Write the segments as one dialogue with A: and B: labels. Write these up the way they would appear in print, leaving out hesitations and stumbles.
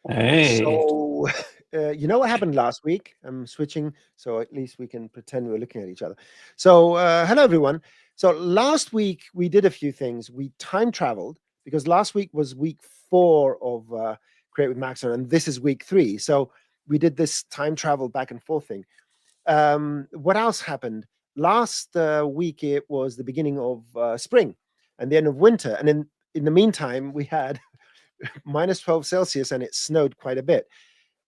A: Hey,
B: So, you know what happened last week? I'm switching, so at least we can pretend we're looking at each other. So, hello everyone. So last week we did a few things. We time traveled because last week was week 4 of Create with Maxon, and this is week 3. So we did this time travel back and forth thing. What else happened? Last week it was the beginning of spring and the end of winter, and in the meantime we had minus 12 Celsius and it snowed quite a bit.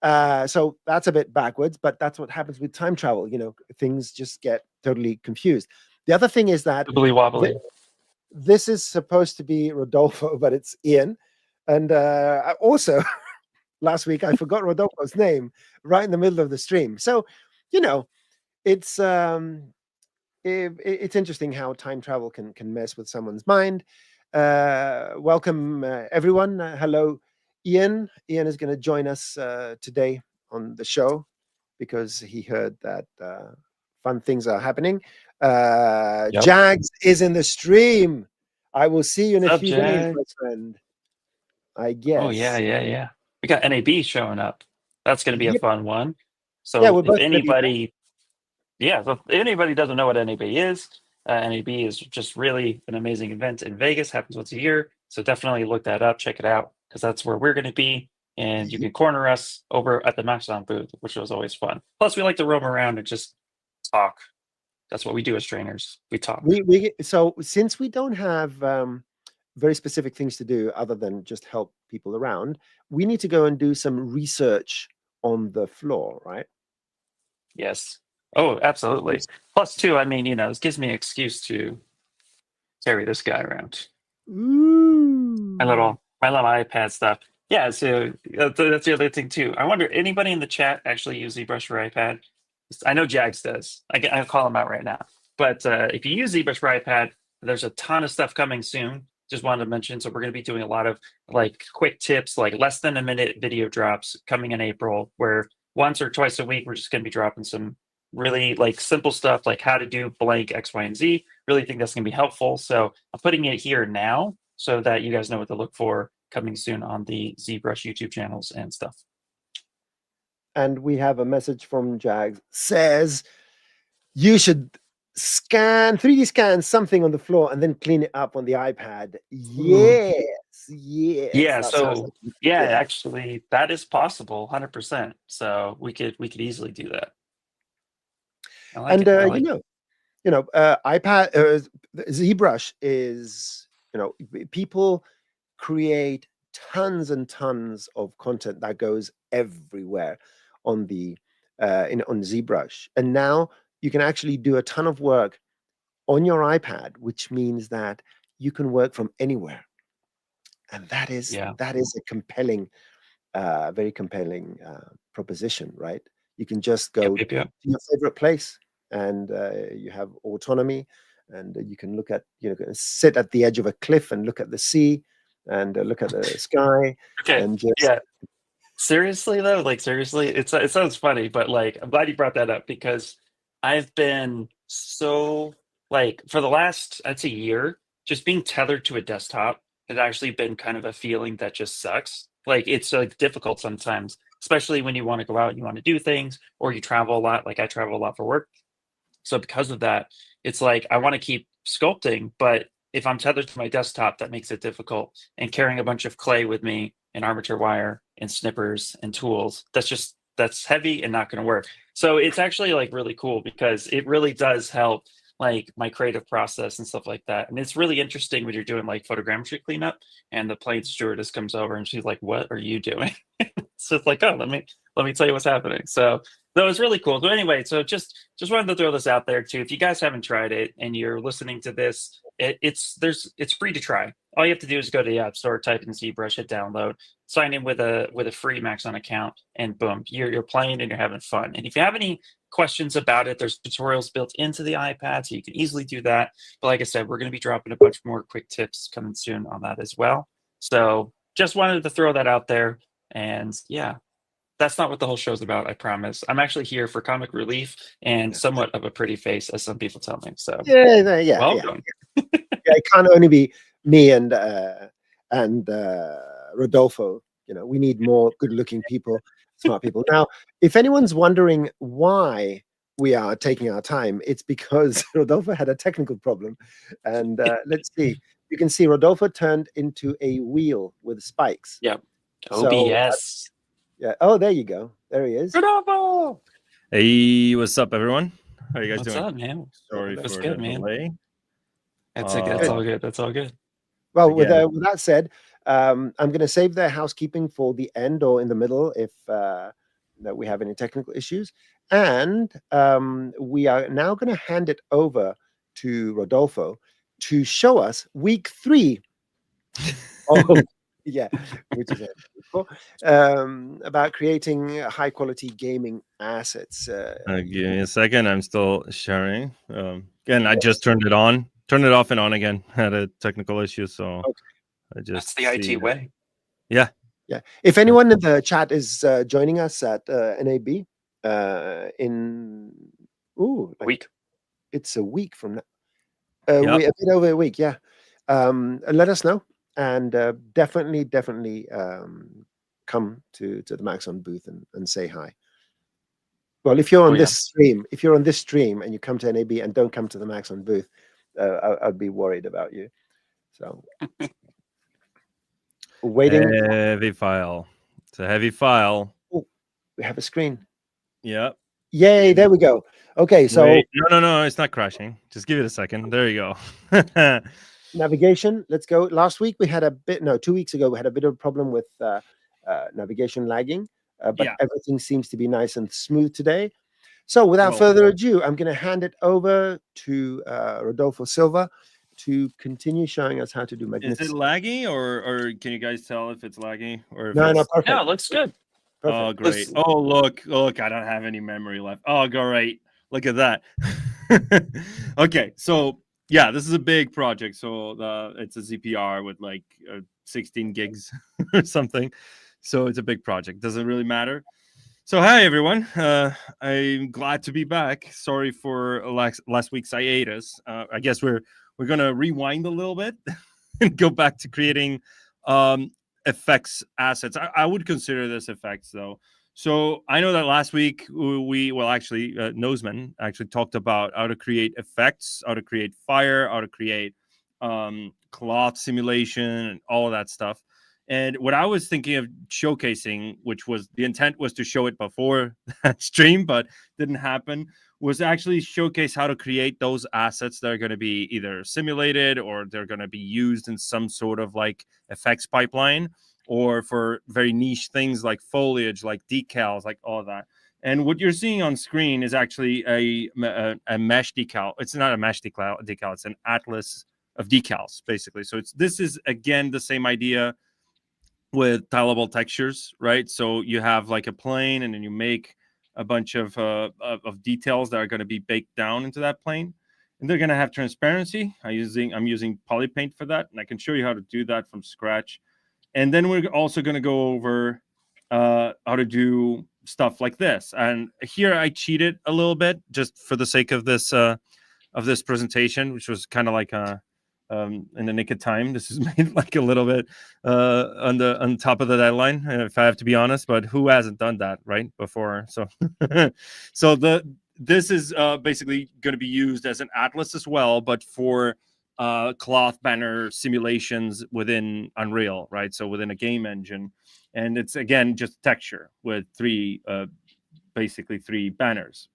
B: So that's a bit backwards, but that's what happens with time travel. You know, things just get totally confused. The other thing is that
A: wibbly
B: th-
A: wobbly.
B: this is supposed to be Rodolfo, but it's Ian. And also, last week I forgot Rodolfo's name right in the middle of the stream. So, you know, it's it's interesting how time travel can mess with someone's mind. Welcome everyone. Hello, Ian. Ian is going to join us today on the show because he heard that fun things are happening.
A: Yep.
B: Jags is in the stream. I will see you in a
A: What's up,
B: few days,
A: Jack?
B: my friend. I
A: Oh yeah,
B: guess.
A: yeah, yeah. We got NAB showing up. That's going to be a
B: Yep.
A: fun one.
B: Yeah,
A: So
B: we're
A: if
B: both going to be there.
A: anybody, yeah, so if anybody doesn't know what NAB is, NAB is just really an amazing event in Vegas. Happens once a year. So definitely look that up, check it out, because that's where we're going to be. And you
B: Ye-
A: can corner us over at the Maxon booth, which was always fun. Plus, we like to roam around and just talk. That's what we do as trainers. We talk.
B: We so since we don't have very specific things to do other than just help people around, we need to go and do some research on the floor, right?
A: Yes. Oh, absolutely. Plus, too, I mean, this gives me an excuse to carry this guy around. My
B: Ooh.
A: little iPad stuff. Yeah, so that's the other thing too. I wonder anybody in the chat actually use ZBrush for iPad? I know Jags does. I'll call him out right now. But if you use ZBrush for iPad, there's a ton of stuff coming soon. Just wanted to mention. So we're going to be doing a lot of like quick tips, like less than a minute video drops coming in April, where once or twice a week we're just going to be dropping some really like simple stuff like how to do blank X, Y, and Z. Really think that's going to be helpful. So I'm putting it here now so that you guys know what to look for coming soon on the ZBrush YouTube channels and stuff.
B: And we have a message from Jags says you should 3D scan something on the floor and then clean it up on the iPad. Yes, yes,
A: Yeah,
B: that sounds
A: so
B: like a
A: yeah,
B: good idea.
A: actually that is possible 100%. So we could easily do that. I like
B: And
A: it. I like it.
B: iPad ZBrush is people create tons and tons of content that goes everywhere on the on ZBrush, and now you can actually do a ton of work on your iPad, which means that you can work from anywhere, and that is
A: Yeah.
B: that is a compelling, very compelling proposition, right? You can just
A: Yep,
B: go to
A: yep, yep.
B: your favorite place, and you have autonomy, and you can sit at the edge of a cliff and look at the sea, and look at the sky,
A: Okay.
B: and just
A: Yeah. Seriously though, like seriously, it sounds funny, but like I'm glad you brought that up because I've been so like for the last I'd say year, just being tethered to a desktop has actually been kind of a feeling that just sucks. Like it's like difficult sometimes, especially when you want to go out and you want to do things or you travel a lot. Like I travel a lot for work. So because of that, it's like I want to keep sculpting, but if I'm tethered to my desktop, that makes it difficult. And carrying a bunch of clay with me and armature wire and snippers and tools, that's heavy and not going to work. So it's actually like really cool because it really does help like my creative process and stuff like that. And it's really interesting when you're doing like photogrammetry cleanup and the plane stewardess comes over and she's like, "What are you doing?" So it's like, "Oh, let me tell you what's happening." So no, it's really cool. But anyway, so just wanted to throw this out there too. If you guys haven't tried it and you're listening to this, it's free to try. All you have to do is go to the App Store, type in ZBrush, hit download, sign in with a free Maxon account, and boom, you're playing and you're having fun. And if you have any questions about it, there's tutorials built into the iPad, so you can easily do that. But like I said, we're going to be dropping a bunch more quick tips coming soon on that as well. So just wanted to throw that out there. And yeah, that's not what the whole show's about, I promise. I'm actually here for comic relief and somewhat of a pretty face, as some people tell me. So,
B: yeah.
A: welcome.
B: It can't only be me and Rodolfo, we need more good-looking people, smart people. Now, if anyone's wondering why we are taking our time, it's because Rodolfo had a technical problem. And let's see. You can see Rodolfo turned into a wheel with spikes.
A: Yep.
B: So,
A: OBS.
B: yeah. Oh, there you go. There he is.
A: Rodolfo!
C: Hey, what's up, everyone? How are you guys
A: What's
C: doing?
A: up, man?
C: Sorry
A: That's
C: for
A: good,
C: the
A: man.
C: delay.
A: That's all good. That's all good.
B: Well, with
C: Again.
B: that said, I'm going to save the housekeeping for the end or in the middle if that we have any technical issues. And we are now going to hand it over to Rodolfo to show us week 3. Oh, yeah, which is cool. About creating high quality gaming assets.
C: Give me a second. I'm still sharing. Again, I just turned it on. Turned it off and on again. Had a technical issue, so
B: Okay.
C: I just
A: That's the IT way.
C: Yeah.
B: Yeah. If anyone in the chat is joining us at NAB in
A: Week.
B: it's a week from now.
C: Yep.
B: A bit over a week, yeah. Let us know, and definitely come to the Maxon booth and say hi. Well, if you're on this stream, and you come to NAB and don't come to the Maxon booth, I'd be worried about you. So waiting.
C: Heavy file. It's a heavy file.
B: Oh, we have a screen.
C: Yep.
B: Yay! There we go. Okay, so
C: Wait. No, it's not crashing. Just give it a second. There you go.
B: navigation. Let's go. Last week we had 2 weeks ago we had a bit of a problem with navigation lagging, but everything seems to be nice and smooth today. So without further ado, I'm going to hand it over to Rodolfo Silva to continue showing us how to do magnificent.
C: Is it laggy, or can you guys tell if it's laggy or if
B: No,
C: it's...
B: perfect.
A: No, it looks good.
B: Perfect.
C: Oh, great. Oh, look, I don't have any memory left. Oh, great. Look at that. Okay, so yeah, this is a big project. So it's a ZPR with like 16 gigs or something. So it's a big project. Doesn't really matter. So hi, everyone. I'm glad to be back. Sorry for last week's hiatus. I guess we're going to rewind a little bit and go back to creating effects assets. I would consider this effects, though. So I know that last week Noseman actually talked about how to create effects, how to create fire, how to create cloth simulation, and all of that stuff. And what I was thinking of showcasing, which was the intent was to show it before that stream, but didn't happen, was actually showcase how to create those assets that are going to be either simulated or they're going to be used in some sort of like effects pipeline, or for very niche things like foliage, like decals, like all of that. And what you're seeing on screen is actually a mesh decal. It's not a mesh decal. It's an atlas of decals, basically. So this is, again, the same idea with tileable textures, right? So you have like a plane, and then you make a bunch of details that are going to be baked down into that plane, and they're going to have transparency. I'm using polypaint for that, and I can show you how to do that from scratch. And then we're also going to go over how to do stuff like this. And here I cheated a little bit just for the sake of this presentation, which was kind of like in the nick of time. This is made like a little bit on top of the deadline, if I have to be honest. But who hasn't done that right before? So this is basically going to be used as an atlas as well, but for cloth banner simulations within Unreal, right? So within a game engine, and it's again just texture with basically three banners.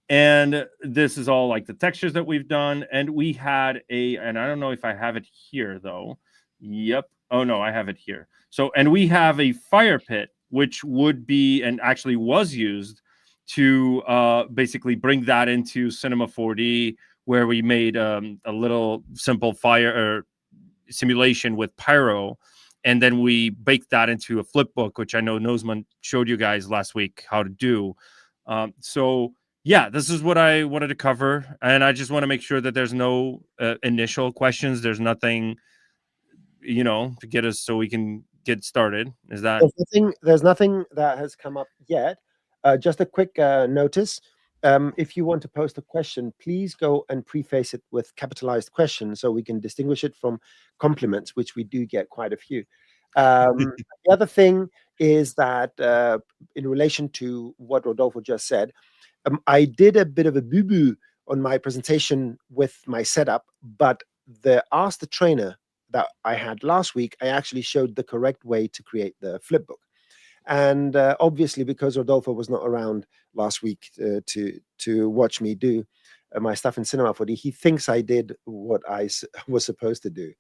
C: And this is all like the textures that we've done. And we had and I don't know if I have it here though. Yep. Oh no, I have it here. So, and we have a fire pit, which would be, and actually was used to basically bring that into Cinema 4D, where we made a little simple fire simulation with pyro. And then we baked that into a flip book, which I know Noseman showed you guys last week how to do. So yeah, this is what I wanted to cover. And I just want to make sure that there's no initial questions. There's nothing, to get us so we can get started. Is that?
B: There's nothing that has come up yet. Just a quick notice. If you want to post a question, please go and preface it with capitalized questions so we can distinguish it from compliments, which we do get quite a few. The other thing is that in relation to what Rodolfo just said, I did a bit of a boo-boo on my presentation with my setup, but the Ask the Trainer that I had last week, I actually showed the correct way to create the flipbook. And obviously, because Rodolfo was not around last week to watch me do my stuff in Cinema 4D, he thinks I did what I was supposed to do.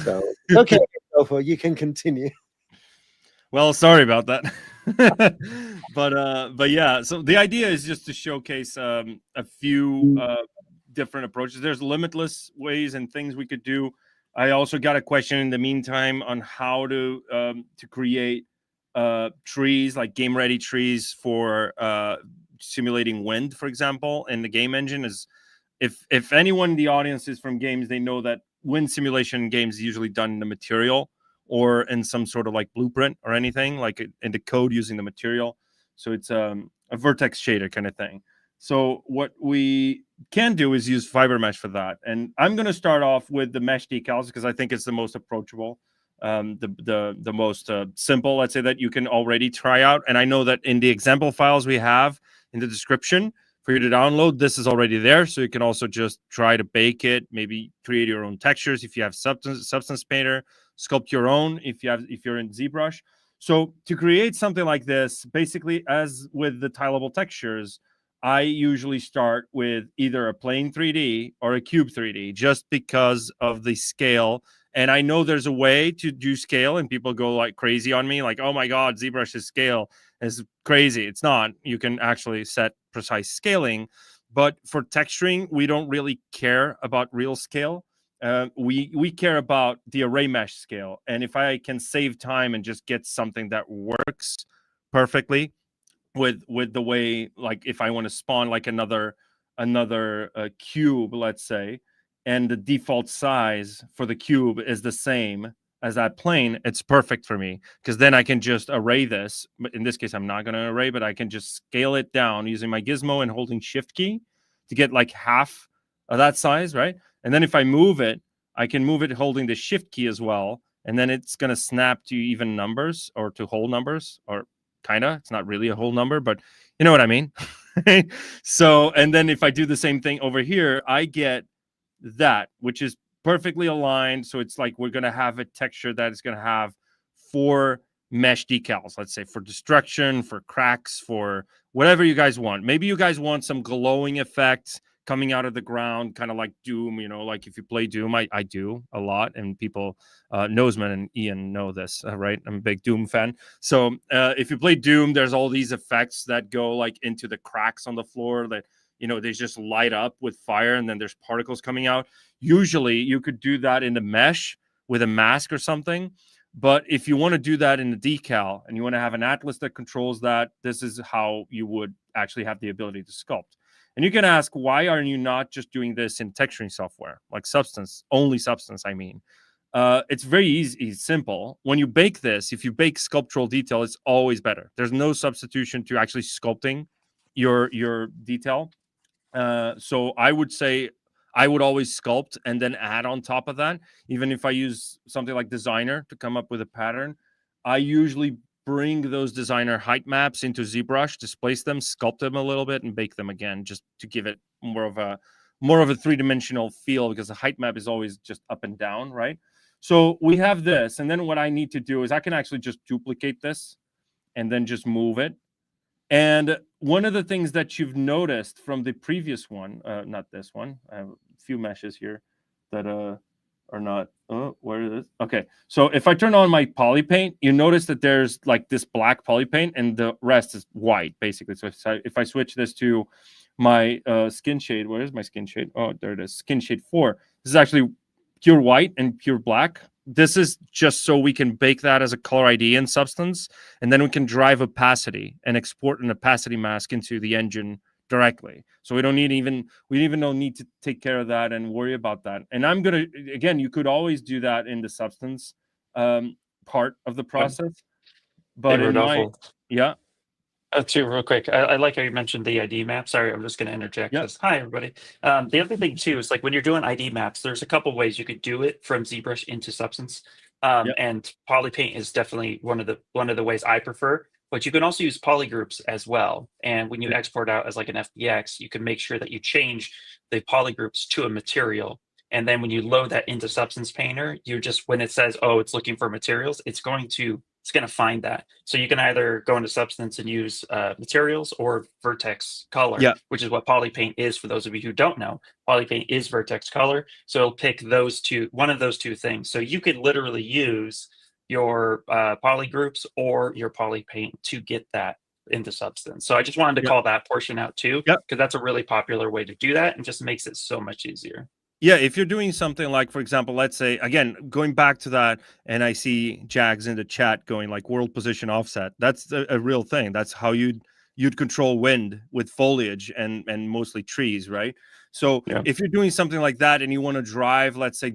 B: So, okay, Rodolfo, you can continue.
C: Well, sorry about that. But yeah, so the idea is just to showcase a few different approaches. There's limitless ways and things we could do. I also got a question in the meantime on how to create trees, like game ready trees for simulating wind, for example, in the game engine. Is if anyone in the audience is from games, they know that wind simulation in games is usually done in the material or in some sort of like blueprint or anything, like in the code using the material. So it's a vertex shader kind of thing. So what we can do is use fiber mesh for that. And I'm going to start off with the mesh decals because I think it's the most approachable, the most simple, let's say, that you can already try out. And I know that in the example files we have in the description for you to download, this is already there. So you can also just try to bake it, maybe create your own textures if you have Substance Painter, sculpt your own if you're in ZBrush. So to create something like this, basically, as with the tileable textures, I usually start with either a plane 3D or a cube 3D, just because of the scale. And I know there's a way to do scale, and people go like crazy on me, like, oh my God, ZBrush's scale is crazy. It's not. You can actually set precise scaling. But for texturing, we don't really care about real scale. We care about the array mesh scale. And if I can save time and just get something that works perfectly with the way, like if I want to spawn like another cube, let's say, and the default size for the cube is the same as that plane, it's perfect for me, because then I can just array this. But in this case, I'm not going to array, but I can just scale it down using my gizmo and holding shift key to get like half of that size, right? And then if I move it, I can move it holding the shift key as well. And then it's going to snap to even numbers or to whole numbers, or kind of. It's not really a whole number, but you know what I mean? So, and then if I do the same thing over here, I get that, which is perfectly aligned. So it's like we're going to have a texture that is going to have 4 mesh decals, let's say, for destruction, for cracks, for whatever you guys want. Maybe you guys want some glowing effects coming out of the ground, kind of like Doom, you know, like if you play Doom, I do a lot, and people, Noseman and Ian know this, right? I'm a big Doom fan. So if you play Doom, there's all these effects that go like into the cracks on the floor that, you know, they just light up with fire, and then there's particles coming out. Usually you could do that in the mesh with a mask or something. But if you want to do that in the decal and you want to have an atlas that controls that, this is how you would actually have the ability to sculpt. And you can ask, why are you not just doing this in texturing software, like Substance, only Substance, I mean? It's very easy, simple. When you bake this, if you bake sculptural detail, it's always better. There's no substitution to actually sculpting your detail. So I would say I would always sculpt and then add on top of that. Even if I use something like Designer to come up with a pattern, I usually bring those Designer height maps into ZBrush, displace them, sculpt them a little bit, and bake them again, just to give it more of a three-dimensional feel, because the height map is always just up and down, right? So we have this, and then what I need to do is I can actually just duplicate this and then just move it. And one of the things that you've noticed from the previous one, not this one, I have a few meshes here that are not, oh, where is it? Okay, so if I turn on my poly paint, you notice that there's like this black poly paint and the rest is white, basically. So if I switch this to my skin shade, where is my skin shade? Oh, there it is, skin shade 4. This is actually pure white and pure black. This is just so we can bake that as a color ID in Substance, and then we can drive opacity and export an opacity mask into the engine directly. So we don't need to take care of that and worry about that. And I'm gonna, again, you could always do that in the Substance part of the process. But
A: Hey,
C: in my,
A: Rodolfo.
C: yeah.
A: Too, real quick, I like how you mentioned the ID map. Sorry, I'm just going to interject.
C: Yep.
A: This. Hi, everybody. The other thing too is like when you're doing ID maps, there's a couple ways you could do it from ZBrush into Substance.
C: Yep.
A: And polypaint is definitely one of the ways I prefer. But you can also use polygroups as well. And when you export out as like an FBX, you can make sure that you change the polygroups to a material. And then when you load that into Substance Painter, you just, when it says, oh, it's looking for materials, it's going to find that. So you can either go into Substance and use materials or vertex color,
C: Yeah.
A: which is what polypaint is. For those of you who don't know, polypaint is vertex color. So it'll pick those two, one of those two things. So you could literally use your polygroups or your polypaint to get that into Substance. So I just wanted to call that portion out too, because that's a really popular way to do that and just makes it so much easier.
C: Yeah, if you're doing something like, for example, let's say, again, going back to that, and I see Jags in the chat going like world position offset. That's a real thing. That's how you'd control wind with foliage and mostly trees, right? So if you're doing something like that and you want to drive, let's say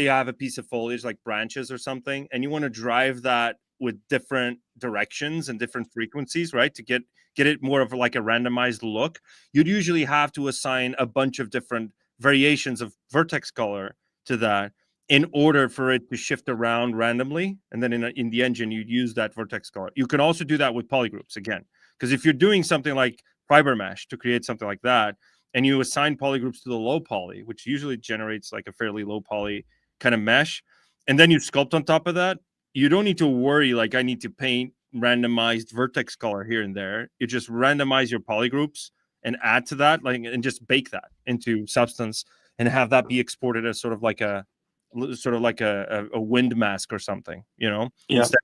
C: you have a piece of foliage like branches or something, and you want to drive that with different directions and different frequencies, right? To get it more of like a randomized look, you'd usually have to assign a bunch of different variations of vertex color to that in order for it to shift around randomly. And then in the engine, you'd use that vertex color. You can also do that with polygroups again, because if you're doing something like fiber mesh to create something like that, and you assign polygroups to the low poly, which usually generates like a fairly low poly kind of mesh, and then you sculpt on top of that, you don't need to worry like I need to paint randomized vertex color here and there. You just randomize your polygroups and add to that, like, and just bake that into Substance and have that be exported as sort of like a wind mask or something, instead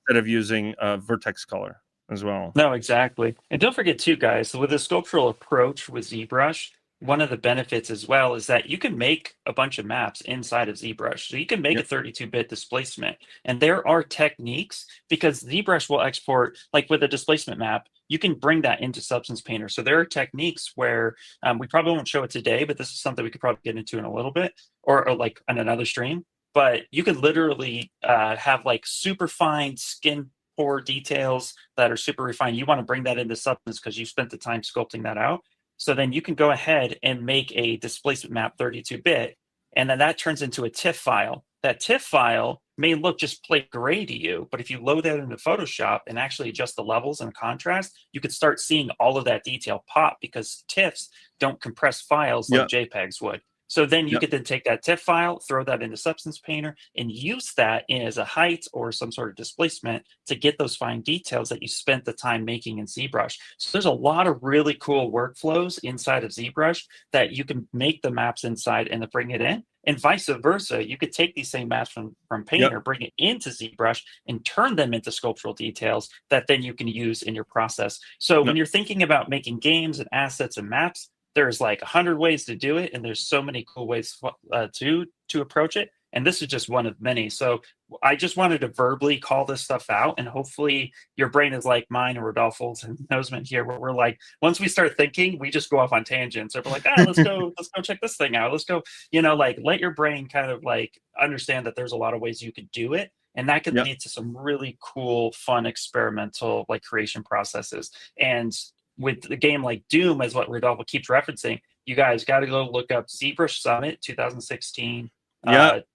C: of using vertex color as well.
A: No, exactly. And don't forget too, guys, with the sculptural approach with ZBrush, one of the benefits as well is that you can make a bunch of maps inside of ZBrush. So you can make a 32-bit displacement. And there are techniques, because ZBrush will export, like with a displacement map, you can bring that into Substance Painter. So there are techniques where we probably won't show it today, but this is something we could probably get into in a little bit, or like on another stream. But you could literally have like super fine skin pore details that are super refined. You want to bring that into Substance because you spent the time sculpting that out. So then you can go ahead and make a displacement map 32-bit, and then that turns into a TIFF file. That TIFF file may look just plain gray to you, but if you load that into Photoshop and actually adjust the levels and contrast, you could start seeing all of that detail pop, because TIFFs don't compress files like JPEGs would. So then you could then take that TIFF file, throw that into Substance Painter, and use that as a height or some sort of displacement to get those fine details that you spent the time making in ZBrush. So there's a lot of really cool workflows inside of ZBrush that you can make the maps inside and then bring it in. And vice versa, you could take these same maps from Painter, bring it into ZBrush, and turn them into sculptural details that then you can use in your process. So when you're thinking about making games and assets and maps, there's like 100 ways to do it, and there's so many cool ways to approach it. And this is just one of many. So I just wanted to verbally call this stuff out, and hopefully your brain is like mine and Rodolfo's and Nosman here, where we're like, once we start thinking, we just go off on tangents. So we're like, let's go check this thing out. Let's go, like let your brain kind of like understand that there's a lot of ways you could do it. And that could lead to some really cool, fun, experimental like creation processes. And with a game like Doom, as what Rodolfo keeps referencing, you guys got to go look up ZBrush Summit 2016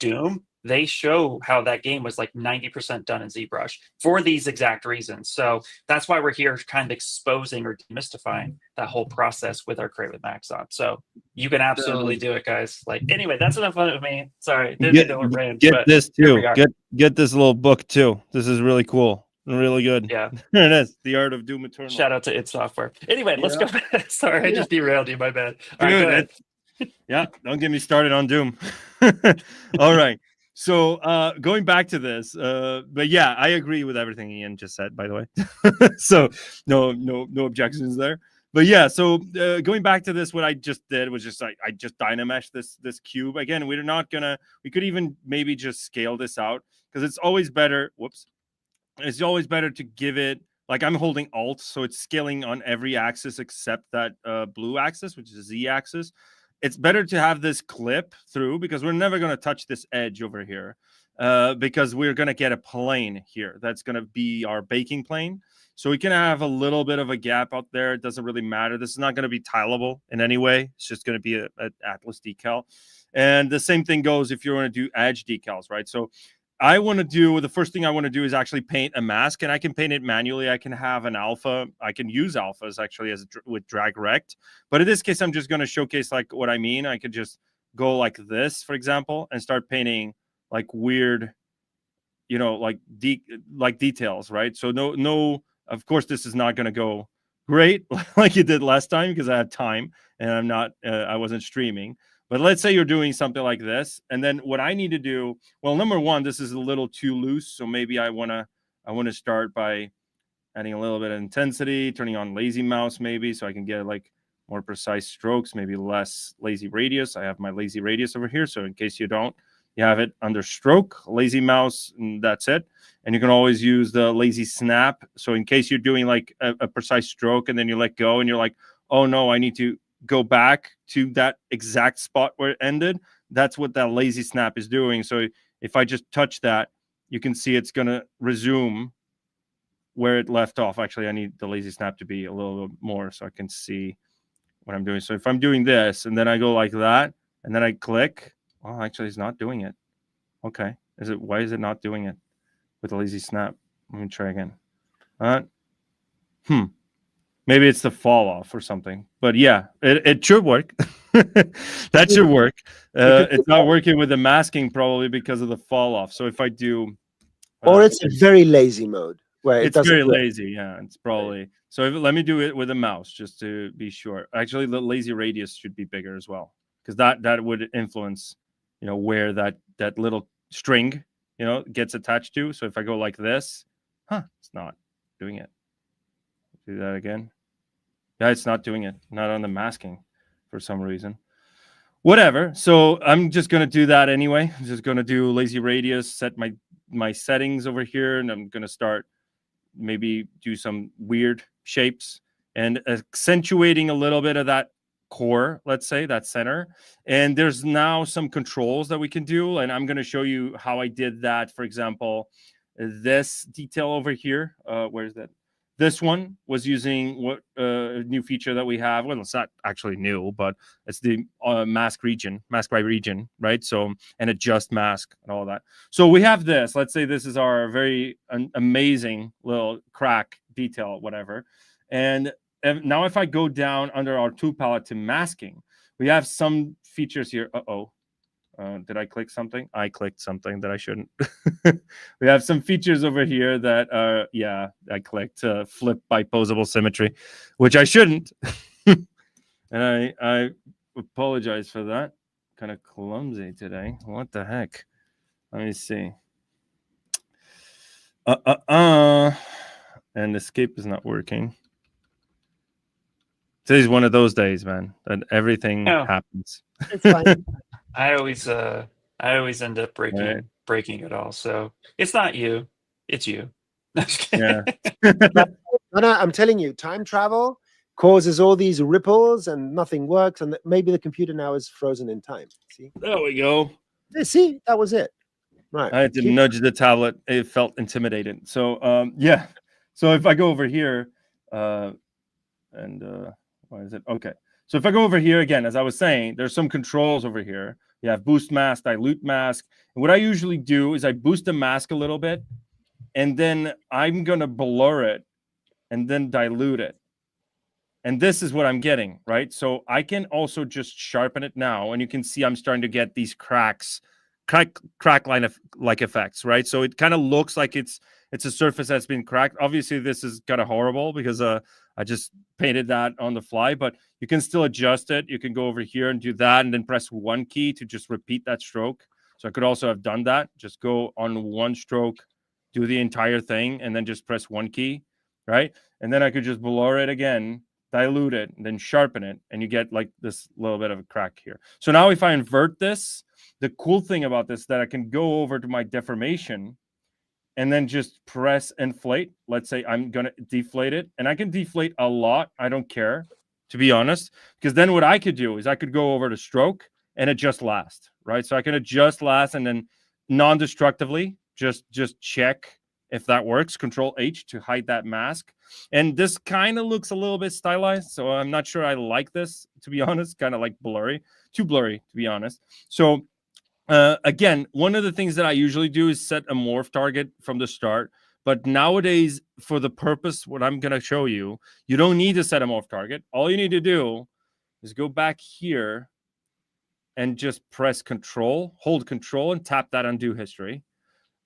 A: Doom. They show how that game was like 90% done in ZBrush for these exact reasons. So that's why we're here kind of exposing or demystifying that whole process with our Create with Maxon. So you can absolutely do it, guys. Like, anyway, that's enough fun of me. Sorry, didn't know it ran.
C: Get this too. Get this little book too. This is really cool. Really good.
A: Yeah.
C: There it is. The Art of Doom Eternal.
A: Shout out to id Software. Anyway, let's go back. Sorry, I just derailed you. My bad. All right, go ahead.
C: Don't get me started on Doom. All right. So going back to this, but yeah, I agree with everything Ian just said, by the way. So no objections there. But yeah, so going back to this, what I just did was just I just Dynamesh this cube. Again, we could even maybe just scale this out, because it's always better. It's always better to give it, like I'm holding Alt, so it's scaling on every axis except that blue axis, which is Z axis. It's better to have this clip through, because we're never going to touch this edge over here, because we're going to get a plane here. That's going to be our baking plane. So we can have a little bit of a gap out there. It doesn't really matter. This is not going to be tileable in any way. It's just going to be an Atlas decal. And the same thing goes if you want to do edge decals, right? So I want to do, the first thing I want to do is actually paint a mask, and I can paint it manually. I can have an alpha. I can use alphas actually with drag rect. But in this case, I'm just going to showcase like what I mean. I could just go like this, for example, and start painting like weird, you know, like details, right? So no, of course, this is not going to go great like it did last time because I had time and I wasn't streaming. But let's say you're doing something like this, and then what I need to do, well, number one, this is a little too loose, so maybe I want to start by adding a little bit of intensity, turning on lazy mouse maybe, so I can get like more precise strokes, maybe less lazy radius. I have my lazy radius over here, so in case you don't, you have it under stroke, lazy mouse, and that's it. And you can always use the lazy snap. So in case you're doing like a precise stroke and then you let go and you're like, oh no, I need to go back to that exact spot where it ended. That's what that lazy snap is doing. So if I just touch that, you can see it's going to resume where it left off. Actually, I need the lazy snap to be a little bit more so I can see what I'm doing. So if I'm doing this and then I go like that and then I click, well, actually it's not doing it. Okay. Why is it not doing it with the lazy snap? Let me try again. Maybe it's the fall off or something, but yeah, it should work. That should work. It's not working with the masking probably because of the fall off. So if I do,
B: or it's a very lazy mode where
C: it's very lazy. Yeah, it's probably. So let me do it with a mouse just to be sure. Actually, the lazy radius should be bigger as well because that would influence, you know, where that little string, you know, gets attached to. So if I go like this, it's not doing it. Do that again. Yeah, it's not doing it. Not on the masking for some reason. Whatever. So I'm just going to do that anyway. I'm just going to do lazy radius, set my settings over here, and I'm going to start maybe do some weird shapes and accentuating a little bit of that core, let's say, that center. And there's now some controls that we can do, and I'm going to show you how I did that. For example, this detail over here, where is that? This one was using what new feature that we have. Well, it's not actually new, but it's the mask by region, right? So, and adjust mask and all that. So we have this. Let's say this is our very amazing little crack detail, whatever. And now if I go down under our tool palette to masking, we have some features here. Did I click something? I clicked something that I shouldn't. We have some features over here that yeah, I clicked flip biposable symmetry, which I shouldn't. And I apologize for that. Kind of clumsy today. What the heck? Let me see. And escape is not working. Today's one of those days, man, that everything happens.
B: It's fine.
A: I always end up breaking it all. So it's not you, it's you.
C: Yeah.
B: No, I'm telling you, time travel causes all these ripples and nothing works, and maybe the computer now is frozen in time. See?
C: There we go.
B: See, that was it. Right.
C: I had to nudge the tablet. It felt intimidated. So yeah. So if I go over here, why is it? Okay. So if I go over here again, as I was saying, there's some controls over here. You have boost mask, dilute mask. And what I usually do is I boost the mask a little bit, and then I'm going to blur it and then dilute it. And this is what I'm getting, right? So I can also just sharpen it now, and you can see I'm starting to get these crack line of like effects, right? So it kind of looks like it's a surface that's been cracked. Obviously, this is kind of horrible because I just painted that on the fly, but you can still adjust it. You can go over here and do that and then press one key to just repeat that stroke. So I could also have done that. Just go on one stroke, do the entire thing, and then just press one key, right? And then I could just blur it again, dilute it, and then sharpen it, and you get like this little bit of a crack here. So now if I invert this, the cool thing about this is that I can go over to my deformation and then just press inflate. Let's say I'm going to deflate it, and I can deflate a lot. I don't care, to be honest, because then what I could do is I could go over to stroke and adjust last, right? So I can adjust last and then non-destructively just check if that works. Control H to hide that mask. And this kind of looks a little bit stylized, so I'm not sure I like this, to be honest. Kind of like blurry, too blurry, to be honest. So again, one of the things that I usually do is set a morph target from the start. But nowadays, for the purpose, what I'm going to show you, you don't need to set a morph target. All you need to do is go back here and just press Control, hold Control, and tap that undo history.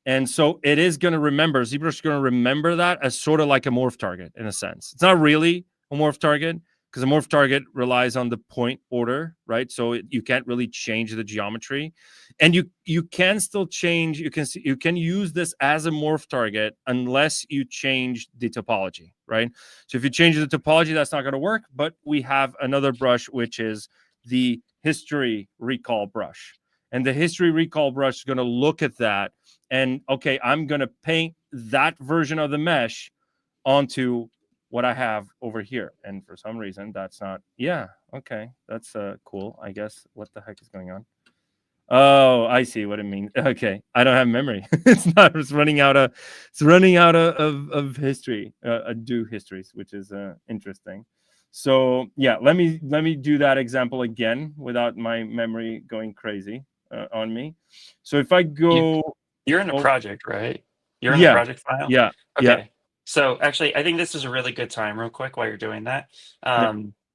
C: And so it is going to remember, ZBrush is going to remember that as sort of like a morph target in a sense. It's not really a morph target because a morph target relies on the point order, right? So you can't really change the geometry. And you can still change, you can use this as a morph target unless you change the topology, right? So if you change the topology, that's not going to work. But we have another brush, which is the history recall brush. And the history recall brush is going to look at that and, okay, I'm going to paint that version of the mesh onto what I have over here. And for some reason, that's not, yeah, okay, that's cool, I guess. What the heck is going on? Oh, I see what it means. Okay, I don't have memory. It's running out of history, do histories, which is interesting. So yeah, let me do that example again without my memory going crazy on me. So if I go,
A: you're in a project, right? You're in the project file.
C: Yeah.
A: Okay.
C: Yeah.
A: So actually, I think this is a really good time, real quick, while you're doing that,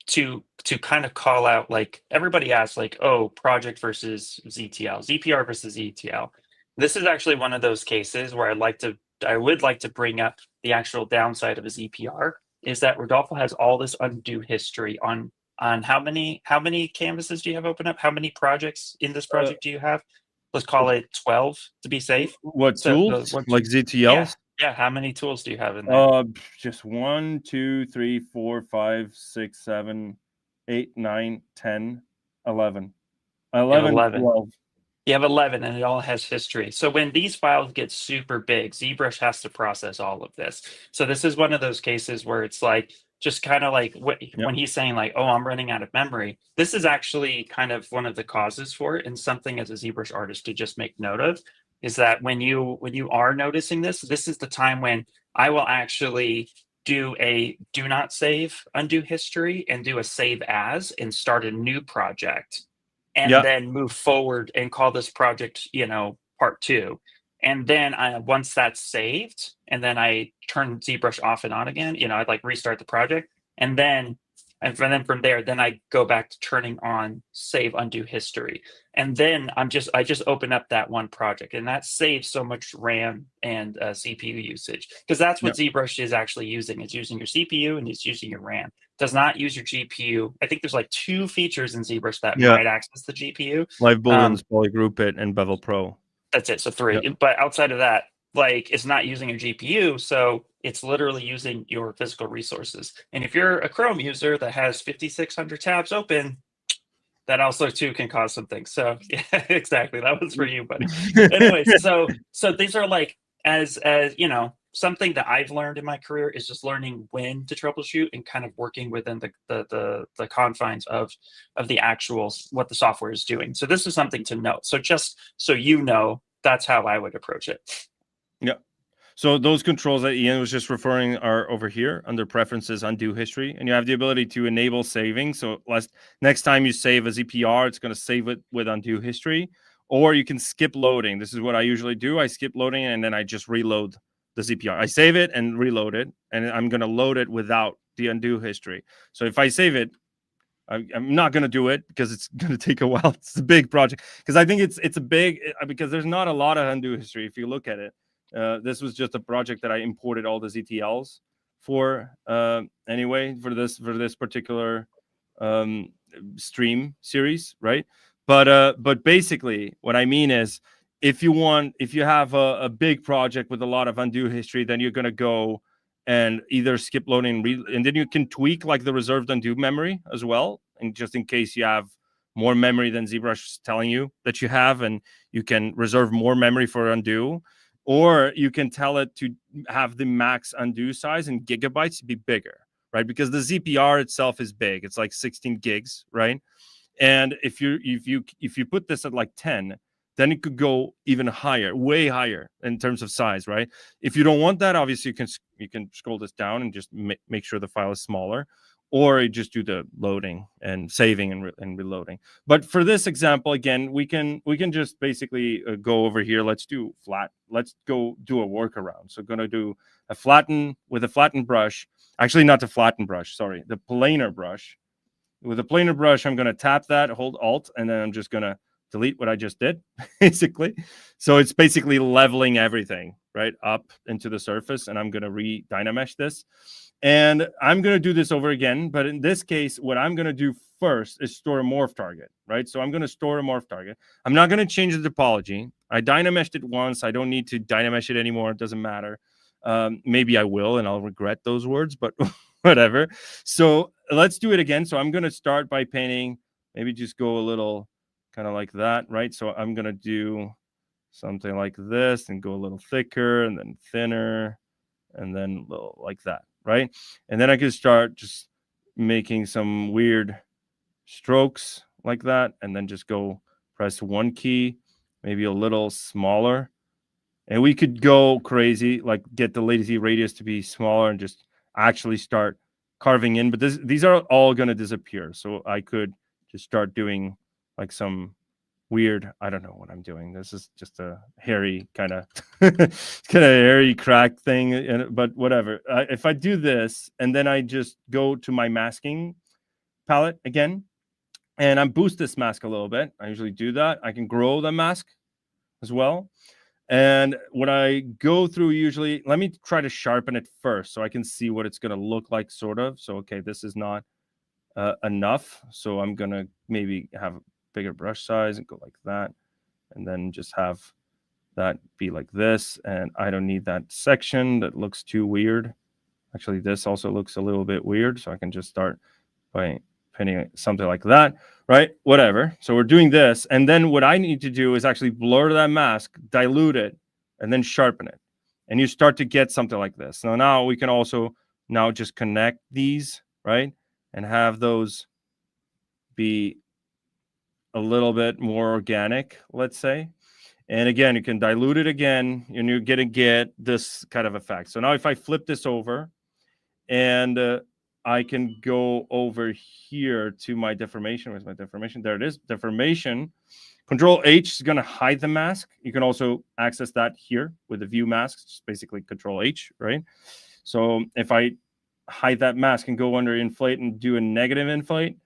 A: to kind of call out, like, everybody asks, like, oh, project versus ZTL, ZPR versus ZTL. This is actually one of those cases where I would like to bring up the actual downside of a ZPR, is that Rodolfo has all this undo history on how many canvases do you have open up? How many projects in this project do you have? Let's call it 12 to be safe.
C: What tools? Like ZTLs?
A: Yeah. How many tools do you have in there?
C: Just 1, 2, 3, 4, 5, 6, 7, 8, 9, 10, 11. 11, 12.
A: You have 11, and it all has history. So when these files get super big, ZBrush has to process all of this. So this is one of those cases where it's like, just kind of like when he's saying, like, oh, I'm running out of memory. This is actually kind of one of the causes for it, and something as a ZBrush artist to just make note of, is that when you are noticing this, this is the time when I will actually do a do not save undo history and do a save as and start a new project, and then move forward and call this project, part 2. And then once that's saved, and then I turn ZBrush off and on again, I'd like restart the project. And then from there, then I go back to turning on save undo history. And then I just open up that one project, and that saves so much RAM and CPU usage, because that's what ZBrush is actually using. It's using your CPU and it's using your RAM. It does not use your GPU. I think there's like 2 features in ZBrush that might access the GPU.
C: Live Booleans, Polygroup It, and Bevel Pro.
A: That's it. So 3. But outside of that, like, it's not using a GPU, so it's literally using your physical resources. And if you're a Chrome user that has 5,600 tabs open, that also too can cause some things. So yeah, exactly, that was for you. But anyways, so these are like, as something that I've learned in my career is just learning when to troubleshoot and kind of working within the confines of the actual what the software is doing. So this is something to note. So just so that's how I would approach it.
C: Yeah. So those controls that Ian was just referring are over here under preferences, undo history, and you have the ability to enable saving. So next time you save a ZPR, it's going to save it with undo history, or you can skip loading. This is what I usually do. I skip loading and then I just reload the ZPR. I save it and reload it, and I'm going to load it without the undo history. So if I save it, I'm not going to do it because it's going to take a while. It's a big project, because I think it's a big, because there's not a lot of undo history if you look at it. This was just a project that I imported all the ZTLs for anyway for this particular stream series, right? But basically what I mean is, if you have a big project with a lot of undo history, then you're going to go and either skip loading and then you can tweak like the reserved undo memory as well, and just in case you have more memory than ZBrush is telling you that you have, and you can reserve more memory for undo. Or you can tell it to have the max undo size in gigabytes to be bigger, right? Because the ZPR itself is big. It's like 16 gigs, right? And if you put this at like 10, then it could go even higher, way higher in terms of size, right? If you don't want that, obviously you can scroll this down and just make sure the file is smaller, or you just do the loading and saving and reloading. But for this example, again, we can just basically go over here. Let's do flat. Let's go do a workaround. So going to do a flatten with a flattened brush. Actually, not the flattened brush. Sorry, the planar brush. With a planar brush, I'm going to tap that, hold Alt, and then I'm just going to delete what I just did, basically. So it's basically leveling everything right up into the surface, and I'm going to re-Dynamesh this. And I'm going to do this over again, but in this case, what I'm going to do first is store a morph target, right? So I'm going to store a morph target. I'm not going to change the topology. I Dynameshed it once. I don't need to Dynamesh it anymore. It doesn't matter. Maybe I will, and I'll regret those words, but whatever. So let's do it again. So I'm going to start by painting, maybe just go a little kind of like that, right? So I'm going to do something like this and go a little thicker and then thinner and then a little like that, right? And then I can start just making some weird strokes like that, and then just go press one key, maybe a little smaller. And we could go crazy, like get the lazy radius to be smaller and just actually start carving in. But these are all going to disappear. So I could just start doing like some weird, I don't know what I'm doing. This is just a hairy kind of hairy crack thing, but whatever. If I do this and then I just go to my masking palette again, and I boost this mask a little bit. I usually do that. I can grow the mask as well. And when I go through, usually, let me try to sharpen it first so I can see what it's going to look like, sort of. So, okay, this is not enough. So I'm going to maybe have a bigger brush size and go like that. And then just have that be like this. And I don't need that section that looks too weird. Actually, this also looks a little bit weird. So I can just start by painting something like that, right? Whatever. So we're doing this. And then what I need to do is actually blur that mask, dilute it, and then sharpen it. And you start to get something like this. Now we can also now just connect these, right? And have those be a little bit more organic, let's say. And again, you can dilute it again, and you're going to get this kind of effect. So now if I flip this over and I can go over here to my deformation. Where's my deformation? There it is. Deformation. Control H is going to hide the mask. You can also access that here with the view mask. It's basically Control H, right? So if I hide that mask and go under inflate and do a negative inflate,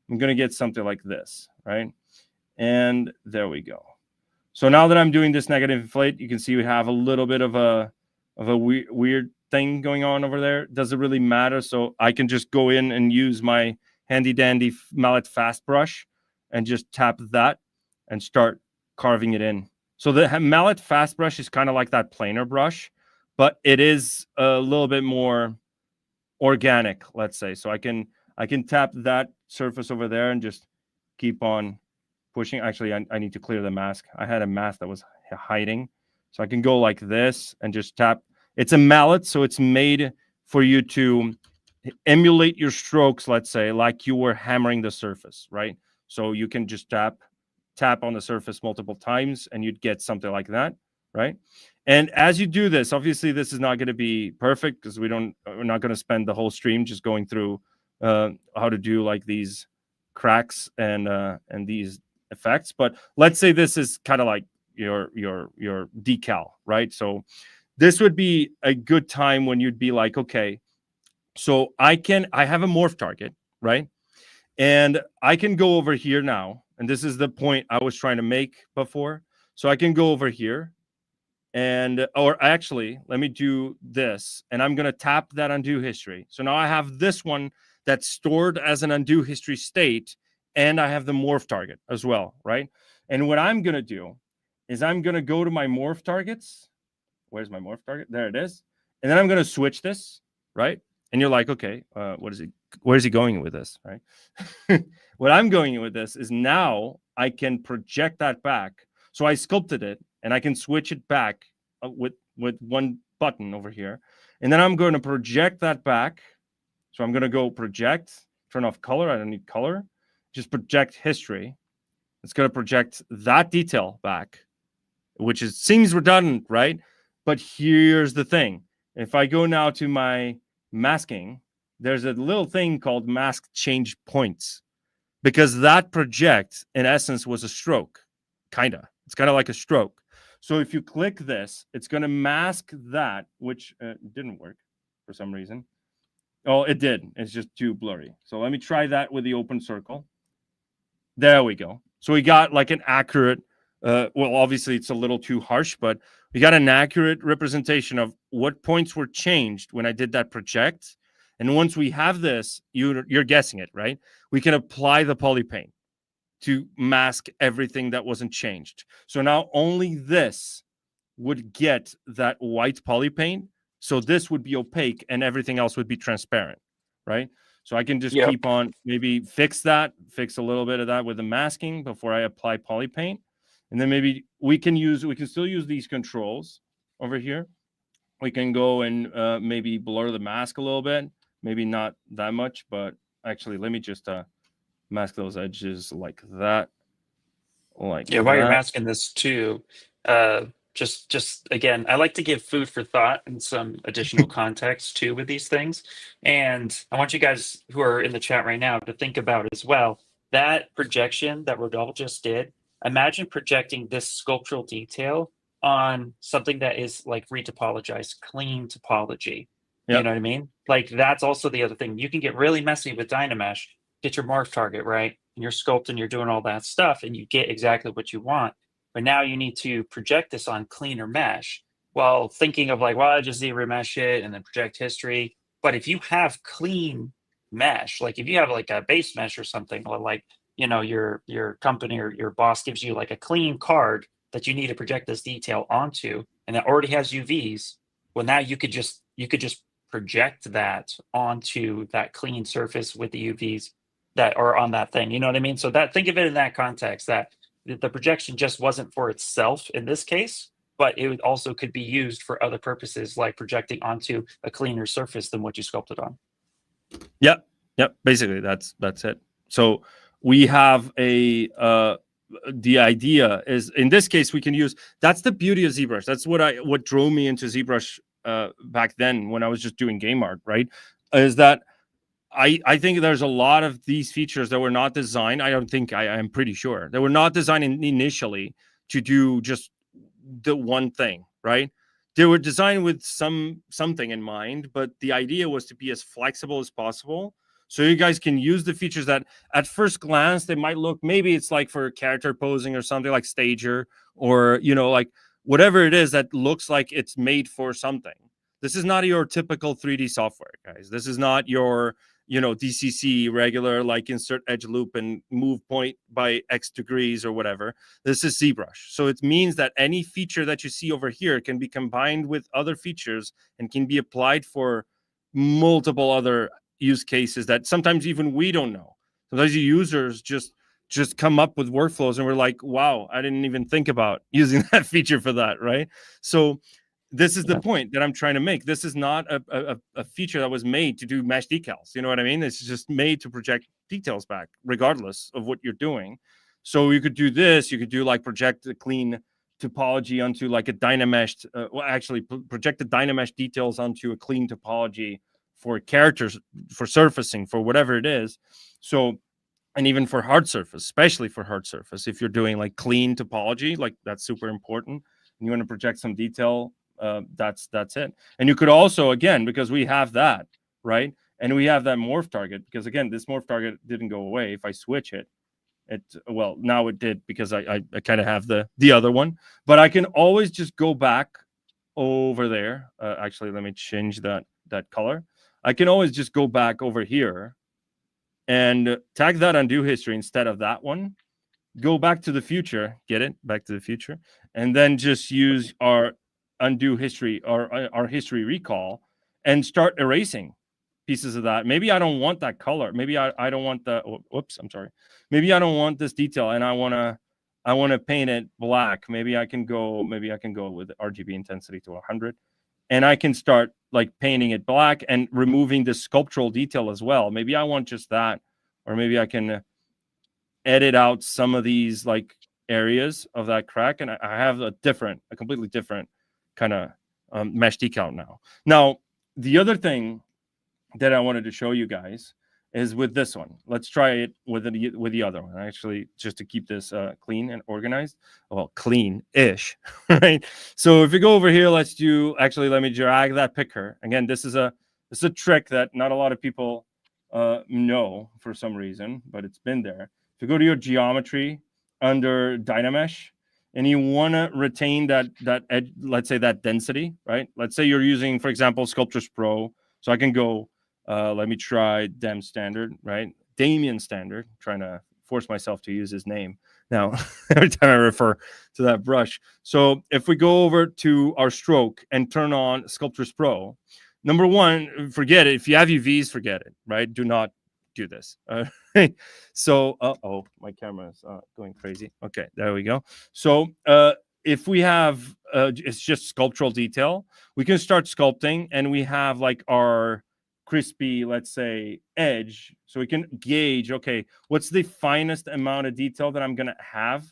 C: I'm going to get something like this, right? And there we go. So now that I'm doing this negative inflate, you can see we have a little bit of a weird thing going on over there. Doesn't really matter. So I can just go in and use my handy dandy mallet fast brush and just tap that and start carving it in. So the mallet fast brush is kind of like that planar brush, but it is a little bit more organic, let's say. So I can tap that surface over there and just keep on pushing. Actually, I need to clear the mask. I had a mask that was hiding. So I can go like this and just tap. It's a mallet, so it's made for you to emulate your strokes, let's say, like you were hammering the surface, right? So you can just tap on the surface multiple times, and you'd get something like that, right? And as you do this, obviously, this is not going to be perfect because we're not going to spend the whole stream just going through how to do like these cracks and these effects. But let's say this is kind of like your decal, right? So this would be a good time when you'd be like, okay, so I have a morph target, right? And I can go over here now. And this is the point I was trying to make before. So I can go over here or actually, let me do this. And I'm going to tap that undo history. So now I have this one that's stored as an undo history state. And I have the morph target as well, right? And what I'm going to do is I'm going to go to my morph targets. Where's my morph target? There it is. And then I'm going to switch this, right? And you're like, okay, where's he going with this, right? What I'm going with this is now I can project that back. So I sculpted it, and I can switch it back with one button over here. And then I'm going to project that back. So I'm going to go project, turn off color. I don't need color. Just project history. It's going to project that detail back, which seems redundant, right? But here's the thing. If I go now to my masking, there's a little thing called mask change points, because that project in essence was a stroke, kind of. It's kind of like a stroke. So if you click this, it's going to mask that, which didn't work for some reason. Oh, it did. It's just too blurry. So let me try that with the open circle. There we go. So we got like an accurate, well, obviously it's a little too harsh, but we got an accurate representation of what points were changed when I did that project. And once we have this, you're guessing it, right? We can apply the poly paint to mask everything that wasn't changed. So now only this would get that white poly paint. So this would be opaque and everything else would be transparent, right? So I can just keep on, maybe fix a little bit of that with the masking before I apply poly paint. And then maybe we can still use these controls over here. We can go and maybe blur the mask a little bit, maybe not that much, but actually let me just mask those edges like that. While
A: you're masking this too, just again, I like to give food for thought and some additional context too with these things. And I want you guys who are in the chat right now to think about as well that projection that Rodolfo just did. Imagine projecting this sculptural detail on something that is like retopologized, clean topology.
C: Yep.
A: You know what I mean? Like that's also the other thing. You can get really messy with Dynamesh, get your morph target right, and you're sculpting, you're doing all that stuff, and you get exactly what you want. But now you need to project this on cleaner mesh. Well, thinking of like, well, I just ZBrush it and then project history. But if you have clean mesh, like if you have like a base mesh or something, or like your company or your boss gives you like a clean card that you need to project this detail onto, and that already has UVs. Well, now you could just project that onto that clean surface with the UVs that are on that thing. You know what I mean? So that think of it in that context, that the projection just wasn't for itself in this case, but it also could be used for other purposes, like projecting onto a cleaner surface than what you sculpted on.
C: Yep. Basically, that's it. So we have the idea is, in this case, we can use, that's the beauty of ZBrush. That's what drove me into ZBrush back then when I was just doing game art, right? Is that I think there's a lot of these features that were not designed. I'm pretty sure they were not designed initially to do just the one thing, right? They were designed with something in mind, but the idea was to be as flexible as possible. So you guys can use the features that at first glance, they might look, maybe it's like for character posing or something like Stager, or, like whatever it is that looks like it's made for something. This is not your typical 3D software, guys. This is not your, DCC regular, like insert edge loop and move point by X degrees or whatever. This is ZBrush. So it means that any feature that you see over here can be combined with other features and can be applied for multiple other use cases that sometimes even we don't know. Sometimes users just come up with workflows and we're like, wow, I didn't even think about using that feature for that, right? So this is the point that I'm trying to make. This is not a feature that was made to do mesh decals. You know what I mean? It's just made to project details back, regardless of what you're doing. So you could do this. You could do like project a clean topology onto like a Dynamesh. Project the Dynamesh details onto a clean topology for characters, for surfacing, for whatever it is. So, and even for hard surface, especially for hard surface, if you're doing like clean topology, like that's super important, and you want to project some detail, that's it. And you could also, again, because we have that, right? And we have that morph target, because again, this morph target didn't go away. If I switch it, well, now it did, because I kind of have the other one, but I can always just go back over there. Actually, let me change that color. I can always just go back over here and tag that undo history instead of that one. Go back to the future, get it? Back to the future. And then just use our undo history or our history recall and start erasing pieces of that. Maybe I don't want that color. Maybe I don't want the, whoops, I'm sorry. Maybe I don't want this detail and I want to paint it black. Maybe I can go with RGB intensity to 100. And I can start like painting it black and removing the sculptural detail as well. Maybe I want just that, or maybe I can edit out some of these like areas of that crack, and I have a completely different kind of mesh decal now. Now, the other thing that I wanted to show you guys is with this one. Let's try it with the other one, actually, just to keep this clean and organized. Well, clean-ish, right? So if you go over here, let me drag that picker. Again, this is a trick that not a lot of people know for some reason, but it's been there. If you go to your geometry under Dynamesh, and you want to retain that edge, let's say that density, right? Let's say you're using, for example, Sculptris Pro. So I can go, let me try Dem Standard, right? Damien Standard, trying to force myself to use his name now every time I refer to that brush. So if we go over to our stroke and turn on Sculptris Pro, number one, forget it. If you have UVs, forget it, right? Do not do this. So, my camera is going crazy. Okay, there we go. So if we have, it's just sculptural detail, we can start sculpting, and we have like our crispy, let's say, edge. So we can gauge, okay, what's the finest amount of detail that I'm going to have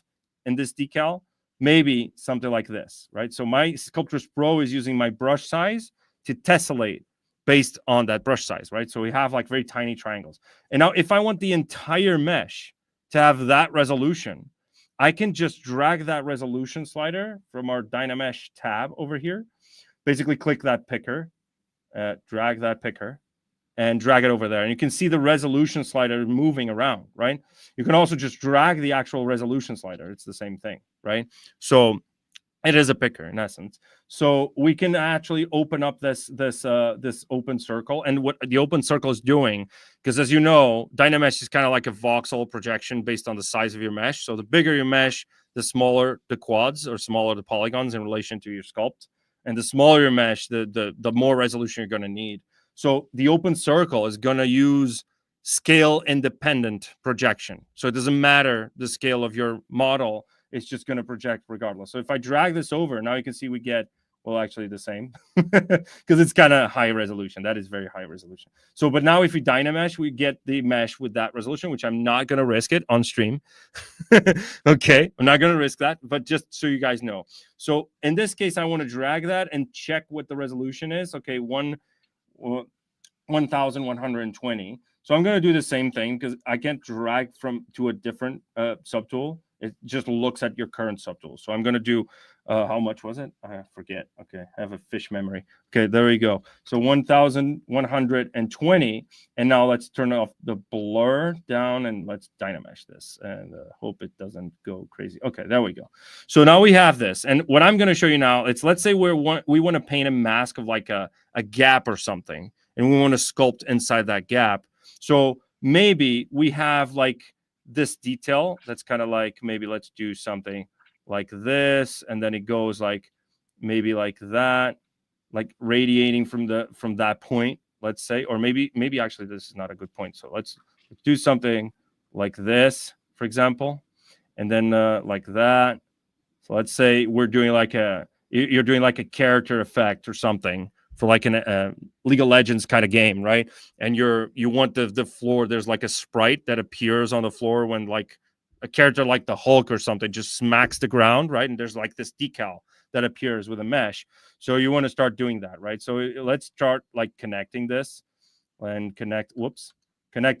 C: in this decal? Maybe something like this, right? So my Sculptris Pro is using my brush size to tessellate based on that brush size, right? So we have like very tiny triangles. And now if I want the entire mesh to have that resolution, I can just drag that resolution slider from our Dynamesh tab over here. Basically click that picker, drag that picker, and drag it over there. And you can see the resolution slider moving around, right? You can also just drag the actual resolution slider. It's the same thing, right? So it is a picker in essence. So we can actually open up this open circle. And what the open circle is doing, because as you know, Dynamesh is kind of like a voxel projection based on the size of your mesh. So the bigger your mesh, the smaller the quads, or smaller the polygons in relation to your sculpt. And the smaller your mesh, the more resolution you're going to need. So the open circle is going to use scale independent projection. So it doesn't matter the scale of your model. It's just going to project regardless. So if I drag this over, now you can see we get, well, actually the same, because it's kind of high resolution. That is very high resolution. So, but now if we Dynamesh, we get the mesh with that resolution, which I'm not going to risk it on stream. Okay, I'm not going to risk that, but just so you guys know. So in this case, I want to drag that and check what the resolution is. Okay, 1120. So I'm going to do the same thing, because I can't drag to a different subtool. It just looks at your current subtool. So I'm going to do, how much was it? I forget. Okay, I have a fish memory. Okay, there we go. So 1120. And now let's turn off the blur down, and let's Dynamesh this, and hope it doesn't go crazy. Okay, there we go. So now we have this. And what I'm going to show you now, it's, let's say we want to paint a mask of like a gap or something, and we want to sculpt inside that gap. So maybe we have like this detail that's kind of like, maybe let's do something like this, and then it goes like maybe like that, like radiating from that point, let's say. Or maybe actually this is not a good point, so let's do something like this, for example, and then like that. So let's say you're doing like a character effect or something for like a League of Legends kind of game, right? And you want the floor, there's like a sprite that appears on the floor when like a character like the Hulk or something just smacks the ground, right? And there's like this decal that appears with a mesh. So you want to start doing that, right? So let's start like connecting this and connect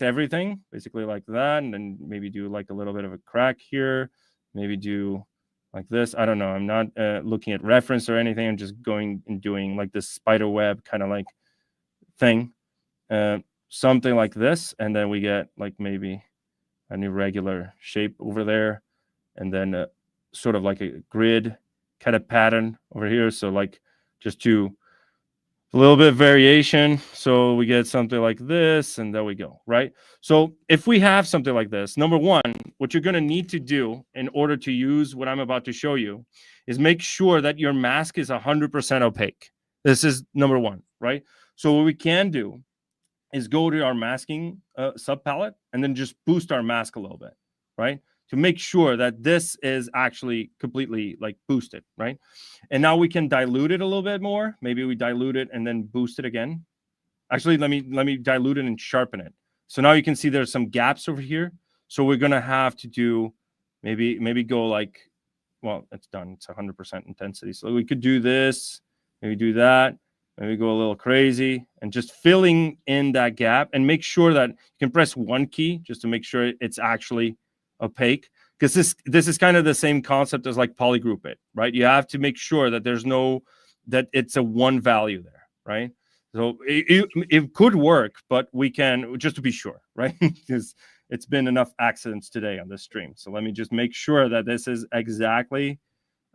C: everything basically like that. And then maybe do like a little bit of a crack here, maybe do like this. I don't know. I'm not looking at reference or anything. I'm just going and doing like this spider web kind of like thing, something like this. And then we get like maybe an irregular shape over there, and then sort of like a grid kind of pattern over here. So like just do a little bit of variation. So we get something like this, and there we go, right? So if we have something like this, number one, what you're going to need to do in order to use what I'm about to show you is make sure that your mask is 100% opaque. This is number one, right? So what we can do is go to our masking sub palette and then just boost our mask a little bit, right? To make sure that this is actually completely like boosted, right? And now we can dilute it a little bit more. Maybe we dilute it and then boost it again. Actually, let me dilute it and sharpen it. So now you can see there's some gaps over here. So we're gonna have to do maybe go like, well, it's done. It's 100% intensity. So we could do this, maybe do that, maybe go a little crazy, and just filling in that gap, and make sure that you can press one key just to make sure it's actually opaque. Because this is kind of the same concept as like polygroup it, right? You have to make sure that that it's a one value there, right? So it could work, but we can, just to be sure, right? Because it's been enough accidents today on this stream. So let me just make sure that this is exactly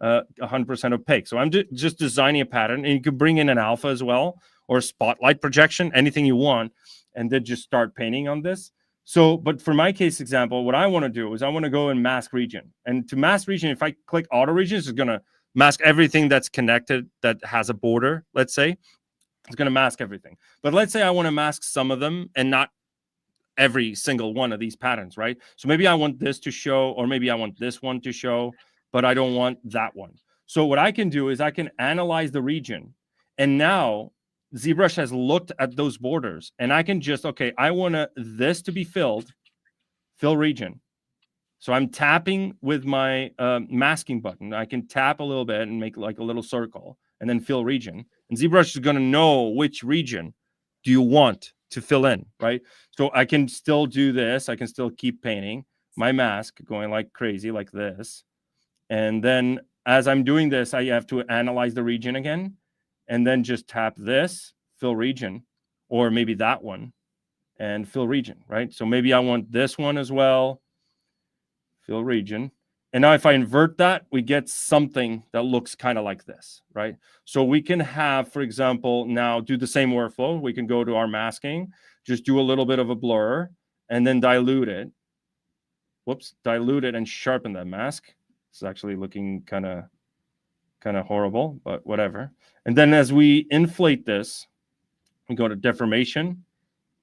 C: 100% opaque. So I'm just designing a pattern, and you could bring in an alpha as well, or spotlight projection, anything you want, and then just start painting on this. So, but for my case example, what I want to do is I want to go and mask region. And to mask region, if I click auto regions, it's going to mask everything that's connected that has a border, let's say. It's going to mask everything. But let's say I want to mask some of them and not every single one of these patterns, right? So maybe I want this to show, or maybe I want this one to show, but I don't want that one. So what I can do is I can analyze the region. And now ZBrush has looked at those borders, and I can just, okay, I want this to be filled, fill region. So I'm tapping with my masking button. I can tap a little bit and make like a little circle, and then fill region. And ZBrush is going to know which region do you want to fill in, right? So I can still do this. I can still keep painting my mask, going like crazy like this. And then as I'm doing this, I have to analyze the region again, and then just tap this, fill region, or maybe that one, and fill region, right? So maybe I want this one as well, fill region. And now if I invert that, we get something that looks kind of like this, right? So we can have, for example, now do the same workflow. We can go to our masking, just do a little bit of a blur, and then dilute it. Whoops, dilute it and sharpen that mask. It's actually looking kind of horrible, but whatever. And then as we inflate this, we go to deformation,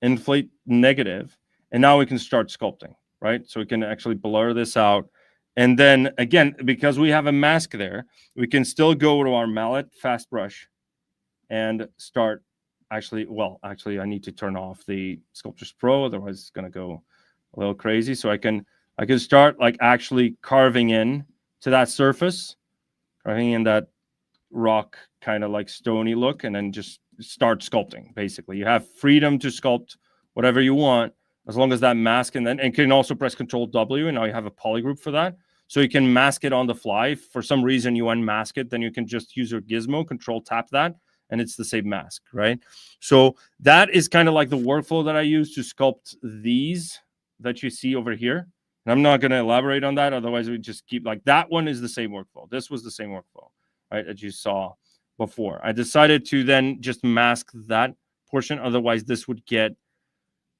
C: inflate negative, and now we can start sculpting, right? So we can actually blur this out. And then again, because we have a mask there, we can still go to our mallet fast brush and start actually, I need to turn off the Sculptris Pro, otherwise it's going to go a little crazy. So I can start like actually carving in to that surface, carving in that rock kind of like stony look, and then just start sculpting. Basically, you have freedom to sculpt whatever you want, as long as that mask, and you can also press Control W, and now you have a polygroup for that. So you can mask it on the fly. If for some reason you unmask it, then you can just use your gizmo, Control tap that, and it's the same mask, right? So that is kind of like the workflow that I use to sculpt these that you see over here. And I'm not going to elaborate on that, otherwise we just keep like that one is the same workflow. This was the same workflow, right, that you saw before. I decided to then just mask that portion, otherwise this would get,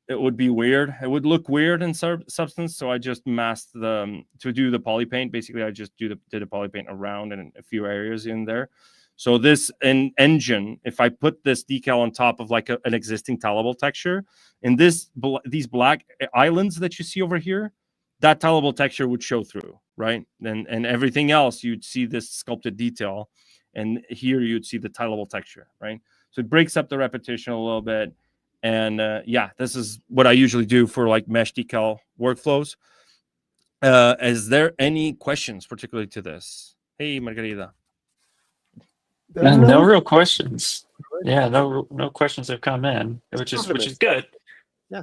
C: it would be weird. It would look weird in Substance, so I just masked to do the poly paint. Basically, I just did a poly paint around and a few areas in there. So this engine, if I put this decal on top of like an existing tileable texture, in these black islands that you see over here, that tileable texture would show through, right? And everything else, you'd see this sculpted detail, and here you'd see the tileable texture, right? So it breaks up the repetition a little bit. And yeah, this is what I usually do for like mesh decal workflows. Is there any questions particularly to this? Hey, Margarita.
A: No real questions. Yeah, no questions have come in, which is good.
B: Yeah.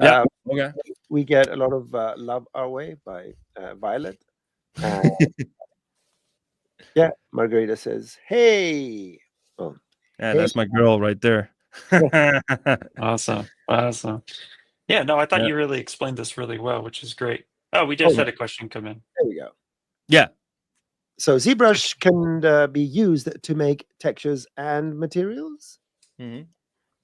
C: Yeah. Okay.
B: We get a lot of love our way by Violet. Yeah, Margarita says, "Hey." Oh,
C: yeah, hey. That's my girl right there.
A: Awesome. Yeah, no, I thought you really explained this really well, which is great. Oh, we just had a question come in.
B: There we go.
C: Yeah.
B: So ZBrush can be used to make textures and materials?
A: Mm-hmm.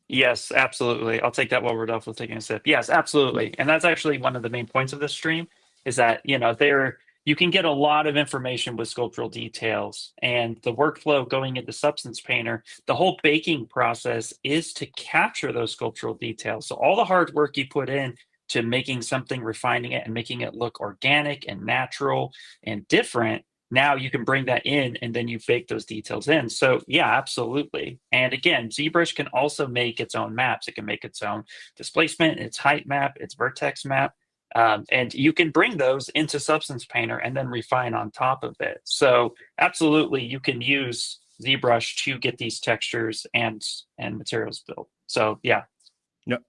A: Yes, absolutely. I'll take that while Rodolfo's taking a sip. Yes, absolutely. And that's actually one of the main points of this stream, is that, you can get a lot of information with sculptural details, and the workflow going into Substance Painter, the whole baking process is to capture those sculptural details. So all the hard work you put in to making something, refining it, and making it look organic and natural and different, now you can bring that in, and then you bake those details in. So yeah, absolutely. And again, ZBrush can also make its own maps. It can make its own displacement, its height map, its vertex map. And you can bring those into Substance Painter and then refine on top of it. So absolutely, you can use ZBrush to get these textures and materials built. So yeah.
C: Yep.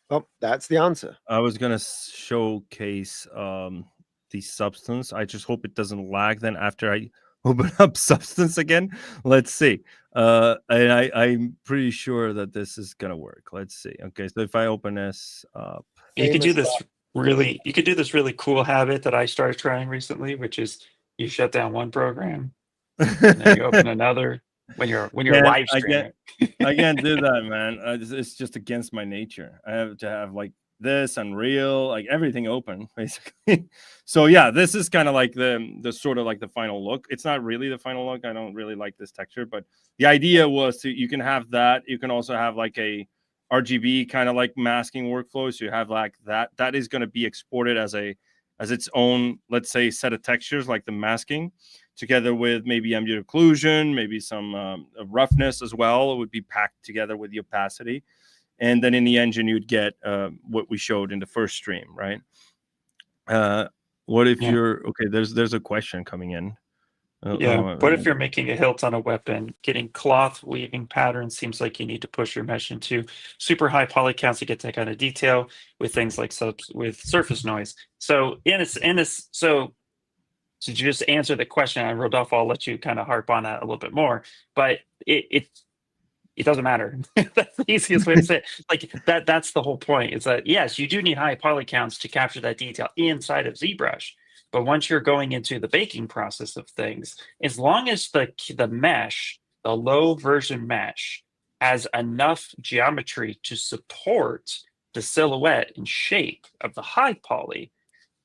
B: Well, that's the answer.
C: I was gonna showcase the Substance. I just hope it doesn't lag then after I open up Substance again. Let's see. And I'm pretty sure that this is gonna work. Let's see. Okay, so if I open this up,
A: You could do
B: Famous
A: this you could do this really cool habit that I started trying recently, which is you shut down one program and then you open another when you're
C: Man,
A: live streaming.
C: I can't do that, man. It's just against my nature. I have to have like this Unreal, like everything open, basically. So yeah, this is kind of like the sort of like the final look. It's not really the final look. I don't really like this texture, but the idea was you can have that. You can also have like a RGB kind of like masking workflow. So you have like that is going to be exported as its own, let's say, set of textures, like the masking, together with maybe ambient occlusion, maybe some roughness as well. It would be packed together with the opacity. And then in the engine, you'd get what we showed in the first stream, right? What if you're, okay, there's a question coming in.
A: What if you're making a hilt on a weapon? Getting cloth weaving patterns seems like you need to push your mesh into super high poly counts to get that kind of detail with things like with surface noise. So so to just answer the question, and Rodolfo, I'll let you kind of harp on that a little bit more, but it doesn't matter. That's the easiest way to say it. Like that's the whole point. Is that yes, you do need high poly counts to capture that detail inside of ZBrush. But once you're going into the baking process of things, as long as the mesh, the low version mesh, has enough geometry to support the silhouette and shape of the high poly,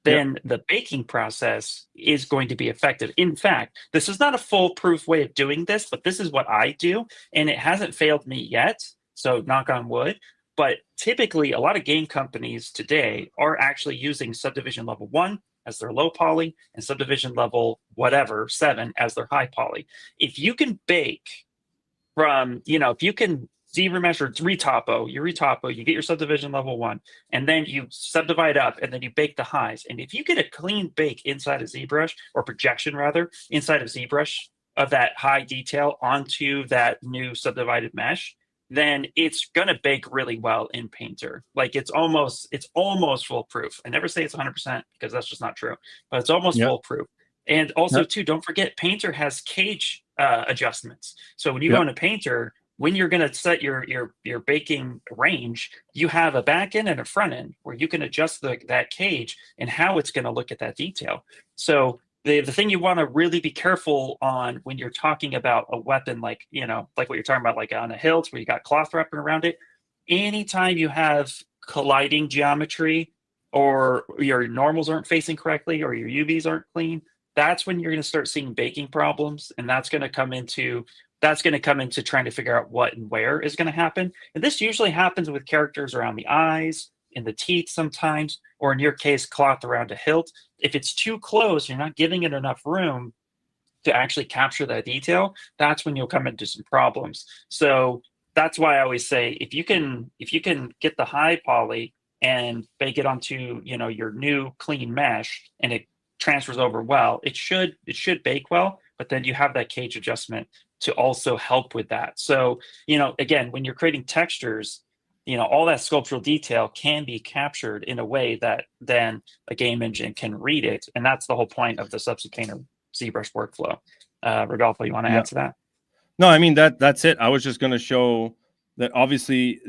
A: then the baking process is going to be effective. In fact, this is not a foolproof way of doing this, but this is what I do, and it hasn't failed me yet, so knock on wood. But typically, a lot of game companies today are actually using subdivision level 1 as their low poly and subdivision level whatever 7 as their high poly. If you can bake from, if you can ZBrush or retopo, you get your subdivision level 1, and then you subdivide up, and then you bake the highs. And if you get a clean bake inside of ZBrush, or projection rather, inside of ZBrush of that high detail onto that new subdivided mesh, then it's gonna bake really well in Painter. Like it's almost foolproof. I never say it's 100% because that's just not true, but it's almost foolproof. And also too, don't forget Painter has cage adjustments. So when you go into Painter, when you're going to set your baking range, you have a back end and a front end where you can adjust that cage and how it's going to look at that detail. So the thing you want to really be careful on when you're talking about a weapon, like like what you're talking about, like on a hilt where you got cloth wrapping around it, anytime you have colliding geometry or your normals aren't facing correctly or your UVs aren't clean, that's when you're going to start seeing baking problems, and that's going to come into trying to figure out what and where is going to happen. And this usually happens with characters around the eyes, in the teeth sometimes, or in your case, cloth around a hilt. If it's too close, you're not giving it enough room to actually capture that detail, that's when you'll come into some problems. So that's why I always say, if you can get the high poly and bake it onto your new clean mesh, and it transfers over well, it should bake well, but then you have that cage adjustment to also help with that. So, again, when you're creating textures, all that sculptural detail can be captured in a way that then a game engine can read it. And that's the whole point of the Substance Painter ZBrush workflow. Rodolfo, you want to add to that?
C: No, I mean, that's it. I was just going to show that obviously,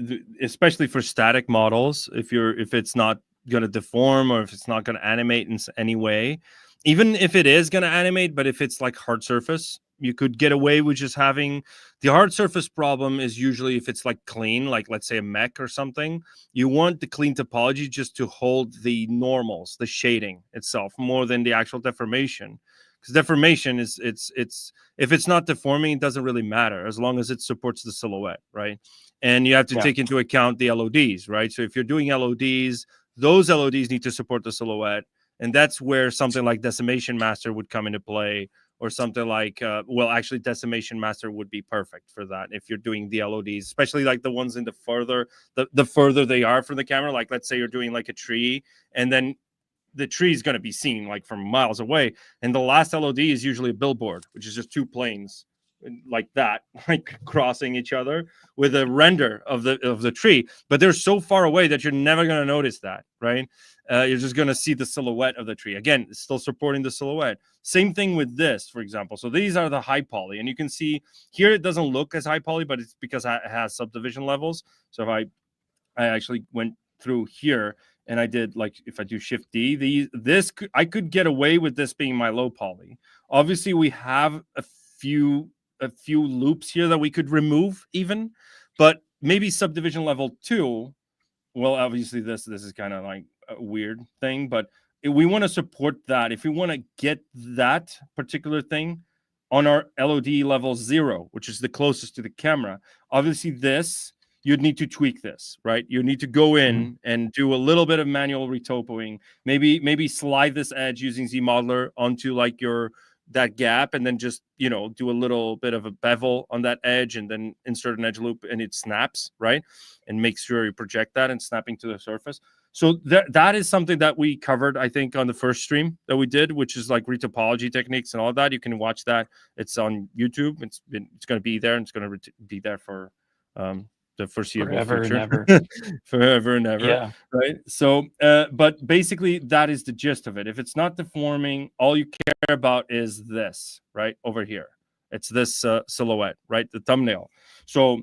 C: especially for static models, if it's not going to deform or if it's not going to animate in any way, even if it is going to animate, but if it's like hard surface, you could get away with just having the hard surface problem is usually if it's like clean, like let's say a mech or something, you want the clean topology just to hold the normals, the shading itself more than the actual deformation. Because deformation is if it's not deforming, it doesn't really matter as long as it supports the silhouette, right? And you have to take into account the LODs, right? So if you're doing LODs, those LODs need to support the silhouette. And that's where something like Decimation Master would come into play, or something like, well, actually Decimation Master would be perfect for that if you're doing the LODs, especially like the ones in the further they are from the camera. Like, let's say you're doing like a tree, and then the tree is going to be seen like from miles away. And the last LOD is usually a billboard, which is just two planes like that, like crossing each other with a render of the tree. But they're so far away that you're never going to notice that, right? You're just going to see the silhouette of the tree. Again, it's still supporting the silhouette. Same thing with this, for example. So these are the high poly, and you can see here it doesn't look as high poly, but it's because it has subdivision levels. So if I actually went through here and I did, like, if I do Shift D, I could get away with this being my low poly. Obviously, we have a few loops here that we could remove even, but maybe subdivision level 2. Well, obviously this is kind of like a weird thing, but we want to support that. If we want to get that particular thing on our LOD level 0, which is the closest to the camera, obviously you'd need to tweak this, right? You need to go in and do a little bit of manual retopoing, maybe slide this edge using ZModeler onto like that gap, and then just, do a little bit of a bevel on that edge, and then insert an edge loop, and it snaps, right? And make sure you project that and snapping to the surface. So that is something that we covered, I think, on the first stream that we did, which is like retopology techniques and all that. You can watch that. It's on YouTube. It's going to be there, and it's going to be there for the foreseeable future. Forever and ever.
A: Yeah.
C: Right. So, but basically that is the gist of it. If it's not deforming, all you care about is this right over here. It's this silhouette, right? The thumbnail. So,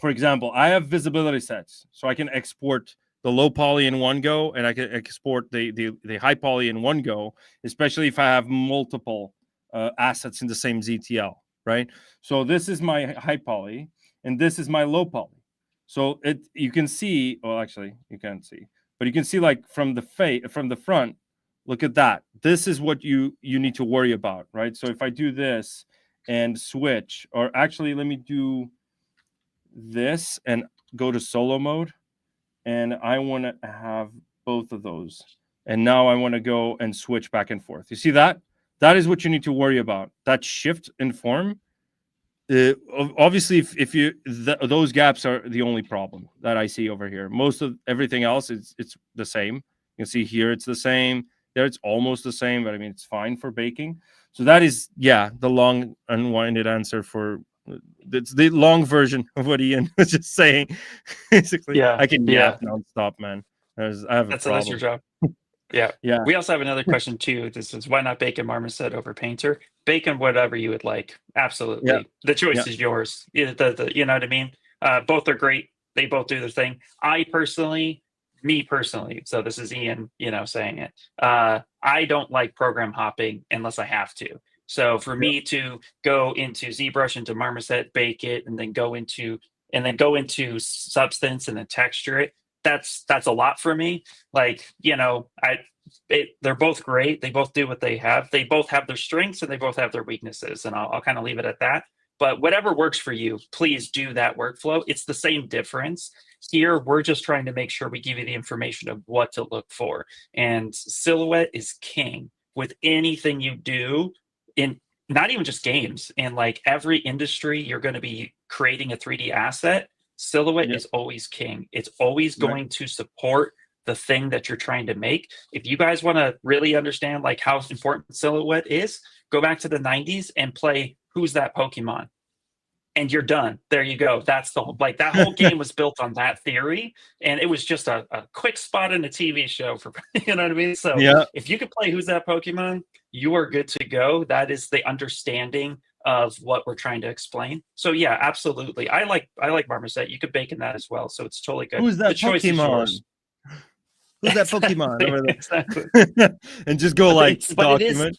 C: for example, I have visibility sets, so I can export the low poly in one go, and I can export the high poly in one go, especially if I have multiple assets in the same ZTL, right? So this is my high poly, and this is my low poly. So you can see, well, actually you can't see, but you can see like from the front, look at that. This is what you need to worry about, right? So if I do this and switch, or actually let me do this and go to solo mode, and I want to have both of those. And now I want to go and switch back and forth. You see that? That is what you need to worry about. That shift in form. Obviously, if those gaps are the only problem that I see over here. Most of everything else it's the same. You can see here it's the same. There it's almost the same, but I mean it's fine for baking. So that is the long unwinded answer for it's the long version of what Ian was just saying. Basically,
A: Yeah,
C: I can yap nonstop, man. I have a problem.
A: That's your job. Yeah.
C: Yeah.
A: We also have another question too. This is, why not bake in marmoset over painter? Bake in whatever you would like. Absolutely.
C: Yeah.
A: The choice is yours. You know what I mean? Both are great. They both do their thing. Me personally, so this is Ian, saying it. I don't like program hopping unless I have to. So for me to go into ZBrush, into marmoset, bake it, and then go into substance and then texture it, that's a lot for me. Like, they're both great. They both do what they have. They both have their strengths and they both have their weaknesses. And I'll kind of leave it at that. But whatever works for you, please do that workflow. It's the same difference. Here, we're just trying to make sure we give you the information of what to look for. And silhouette is king with anything you do, in not even just games. In like every industry, you're going to be creating a 3D asset. Silhouette is always king. It's always going to support the thing that you're trying to make. If you guys want to really understand like how important silhouette is, go back to the 90s and play Who's That Pokemon? And you're done. There you go. That's the whole, that whole game was built on that theory. And it was just a quick spot in a TV show for, you know what I mean? So if you could play Who's That Pokemon, you are good to go. That is the understanding of what we're trying to explain. So yeah, absolutely. I like marmoset. You could bake in that as well. So it's totally good.
C: Who's that Pokemon? Who's that Pokemon over there? Exactly. And just go document.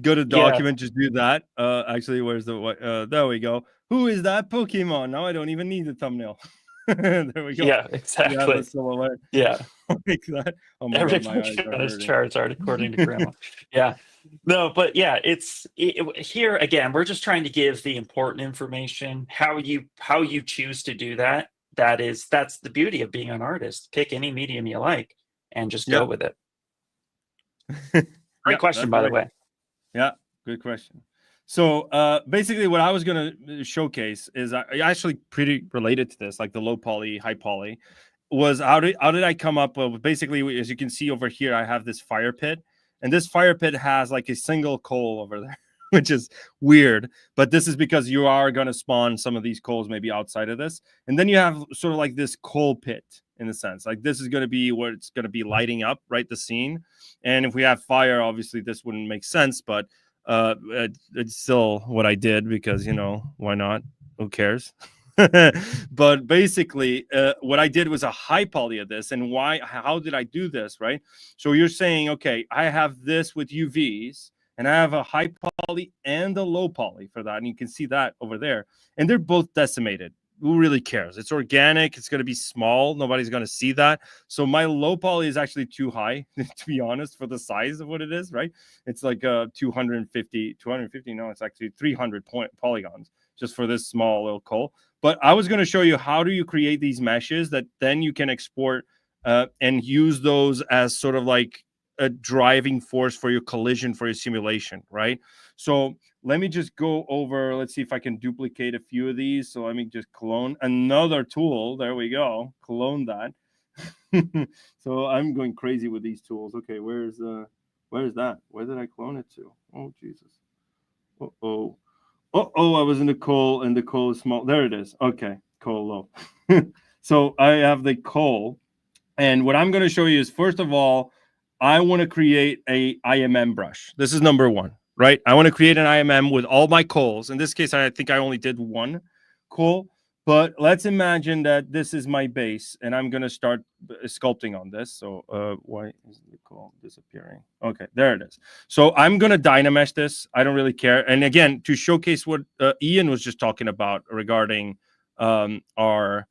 C: Go to document, just do that. Actually, where's the there we go. Who is that Pokemon? Now I don't even need the thumbnail. There we go.
A: Yeah, exactly. Yeah.
C: Like that. Oh my
A: Every
C: God,
A: his charts are according to grandma. Yeah. No, but yeah, here again, we're just trying to give the important information. How you choose to do that. That's the beauty of being an artist. Pick any medium you like and just go with it. Great question, by the way.
C: Yeah. Good question. So basically what I was going to showcase is actually pretty related to this, like the low poly, high poly, was how did I come up with, basically, as you can see over here, I have this fire pit, and this fire pit has like a single coal over there, which is weird, but this is because you are going to spawn some of these coals maybe outside of this. And then you have sort of like this coal pit, in a sense, like this is going to be where it's going to be lighting up, right, the scene. And if we have fire, obviously this wouldn't make sense, but it's still what I did because, you know, why not? Who cares? But basically what I did was a high poly of this. And how did I do this, right? So you're saying, okay, I have this with UVs and I have a high poly and a low poly for that, and you can see that over there, and they're both decimated. Who really cares? It's organic, it's going to be small, nobody's going to see that. So my low poly is actually too high, to be honest, for the size of what it is, right? It's like 250, no, it's actually 300 polygons just for this small little coal. But I was going to show you how do you create these meshes that then you can export and use those as sort of like a driving force for your collision, for your simulation, right? So let me just go over, let's see if I can duplicate a few of these. So let me just clone another tool. There we go. Clone that. So I'm going crazy with these tools. Okay, where's that? Where did I clone it to? Oh, Jesus. Uh-oh. Uh-oh, I was in the coal, and the coal is small. There it is. Okay, coal low. So I have the coal. And what I'm going to show you is, first of all, I want to create a IMM brush. This is number one, right? I want to create an IMM with all my coals. In this case, I think I only did one coal. But let's imagine that this is my base, and I'm going to start sculpting on this. So why is the coal disappearing? Okay, there it is. So I'm going to Dynamesh this. I don't really care. And again, to showcase what Ian was just talking about regarding our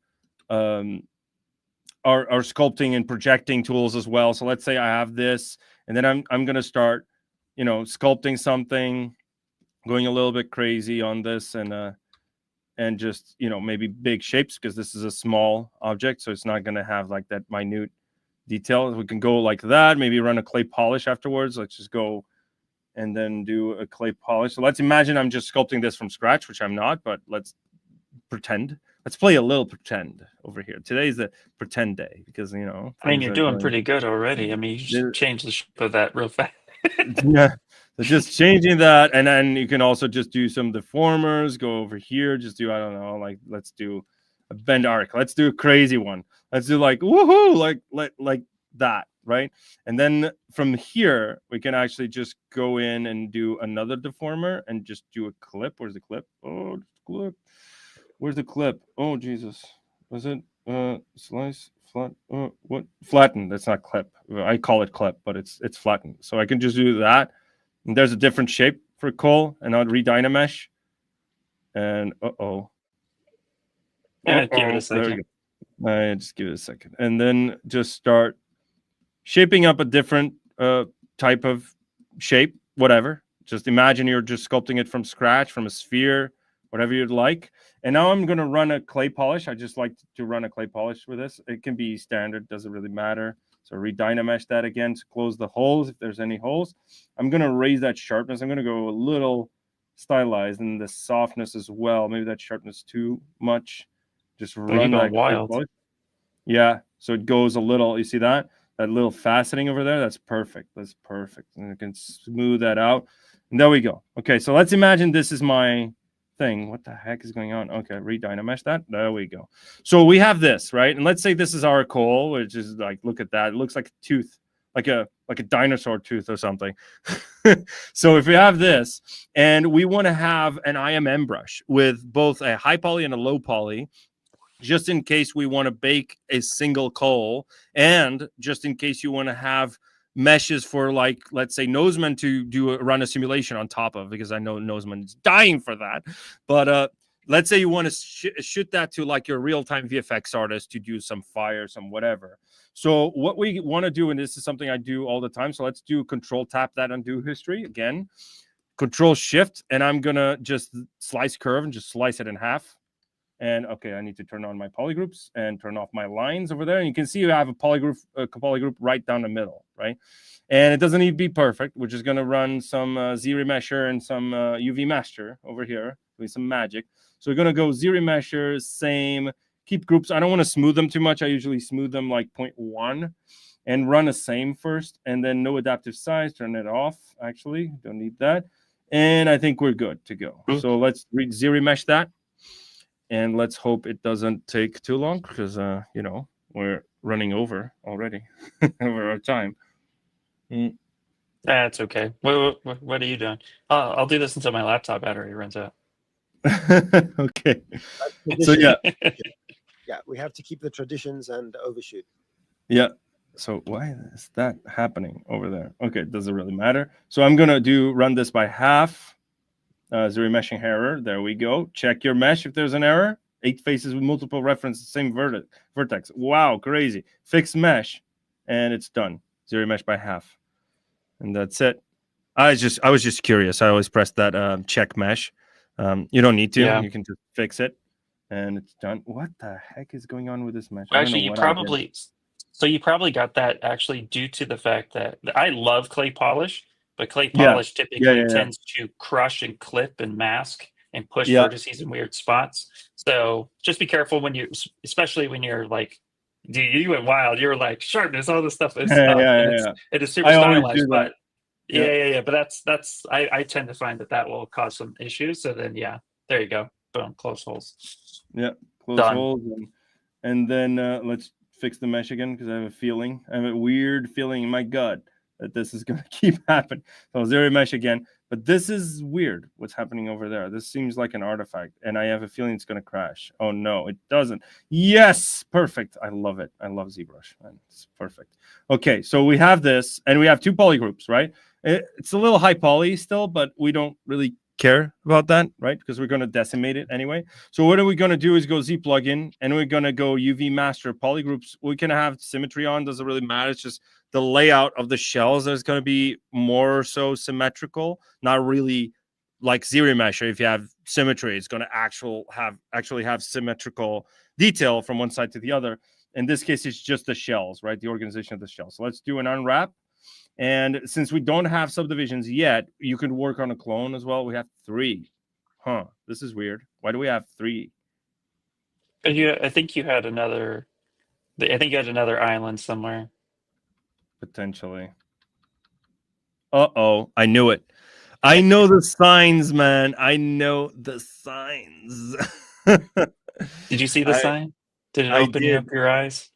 C: sculpting and projecting tools as well. So let's say I have this, and then I'm going to start, you know, sculpting something, going a little bit crazy on this, and just, you know, maybe big shapes, because this is a small object, so it's not going to have like that minute detail. We can go like that, maybe run a clay polish afterwards. Let's just go and then do a clay polish. So let's imagine I'm just sculpting this from scratch, which I'm not, but let's pretend. Let's play a little pretend over here. Today's the pretend day, because, you know,
A: I mean, you're doing pretty good already. I mean, you just changed the shape of that real fast.
C: Yeah, so just changing that, and then you can also just do some deformers. Go over here, just do, I don't know, like let's do a bend arc. Let's do a crazy one. Let's do like woohoo, like that, right? And then from here we can actually just go in and do another deformer and just do a clip. Where's the clip? Oh, clip. Where's the clip? Oh, Jesus. Was it slice flat? What? Flatten. That's not clip. I call it clip, but it's flattened. So I can just do that. And there's a different shape for coal, and I'll re-Dynamesh. And
A: Yeah, give it a second.
C: There we go. Just give it a second. And then just start shaping up a different type of shape, whatever. Just imagine you're just sculpting it from scratch, from a sphere, whatever you'd like. And now I'm going to run a clay polish. I just like to run a clay polish with this. It can be standard, doesn't really matter. So re-Dynamesh that again to close the holes if there's any holes. I'm going to raise that sharpness. I'm going to go a little stylized, and the softness as well. Maybe that sharpness too much. Just run that
A: wild.
C: polish. Yeah, so it goes a little. You see that? That little faceting over there? That's perfect. That's perfect. And I can smooth that out. And there we go. Okay, so let's imagine this is my thing. What the heck is going on? Okay, re-Dynamesh that. There we go. So we have this, right? And let's say this is our coal, which is like, look at that. It looks like a tooth, like a dinosaur tooth or something. So if we have this, and we want to have an IMM brush with both a high poly and a low poly, just in case we want to bake a single coal, and just in case you want to have meshes for, like, let's say Noseman to run a simulation on top of, because I know Noseman is dying for that. But let's say you want to shoot that to like your real-time VFX artist to do some fire, some whatever. So what we want to do, and this is something I do all the time, so let's do Control tap that undo history again, Control Shift, and I'm gonna just slice curve and just slice it in half. And okay, I need to turn on my polygroups and turn off my lines over there. And you can see you have a polygroup right down the middle, right? And it doesn't need to be perfect. We're just going to run some Z-remesher and some UV master over here, doing some magic. So we're going to go Z-remesher, same, keep groups. I don't want to smooth them too much. I usually smooth them like 0.1 and run a same first, and then no adaptive size, turn it off. Actually, don't need that. And I think we're good to go. So let's Z-remesh that. And let's hope it doesn't take too long because, you know, we're running over already over our time.
A: That's okay. What are you doing? I'll do this until my laptop battery runs out.
C: Okay. So, yeah.
B: Yeah, we have to keep the traditions and overshoot.
C: Yeah. So why is that happening over there? Okay, it doesn't really matter. So I'm going to run this by half. Zero meshing error. There we go. Check your mesh if there's an error. 8 faces with multiple references, same vertex. Wow, crazy. Fix mesh, and it's done. Zero mesh by half, and that's it. I was just curious. I always press that check mesh. You don't need to.
A: Yeah.
C: You can just fix it, and it's done. What the heck is going on with this mesh?
A: Actually, you probably got that actually due to the fact that I love clay polish. But clay polish typically tends to crush and clip and mask and push vertices in weird spots. So just be careful when especially when you're like, dude, you went wild. You were like, sharpness, all this stuff is it is super stylized. But but that's I tend to find that will cause some issues. So then there you go. Boom, close holes.
C: Yeah, close holes, and then let's fix the mesh again because I have a weird feeling in my gut that this is going to keep happening. So zero mesh again, but this is weird what's happening over there. This seems like an artifact, and I have a feeling it's going to crash. Oh no, it doesn't. Yes, perfect. I love it. I love ZBrush. It's perfect. Okay, so we have this, and we have 2 polygroups, right? It's a little high poly still, but we don't really care about that, right? Because we're going to decimate it anyway. So what are we going to do is go Z plugin, and we're going to go UV master polygroups. We can have symmetry on, doesn't really matter. It's just the layout of the shells is going to be more so symmetrical, not really like Z-remesher. If you have symmetry, it's going to actually have symmetrical detail from one side to the other. In this case, it's just the shells, right? The organization of the shells. So let's do an unwrap. And since we don't have subdivisions yet, you can work on a clone as well. We have 3. This is weird. Why do we have 3?
A: I think you had another island somewhere.
C: Potentially. Uh-oh. I knew it. I know the signs, man. I know the signs.
A: Did you see the sign? Did it open up your eyes?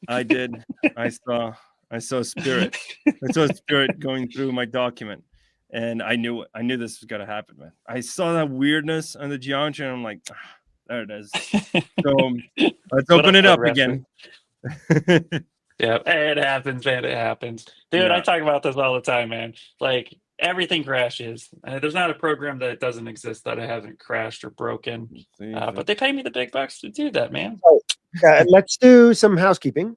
C: I did. I saw spirit. I saw spirit going through my document, and I knew this was gonna happen, man. I saw that weirdness on the geometry, and I'm like, there it is. So let's open it up again.
A: Yeah, it happens, man. It happens, dude. I talk about this all the time, man. Like everything crashes. There's not a program that doesn't exist that it hasn't crashed or broken. But they pay me the big bucks to do that, man.
B: Let's do some housekeeping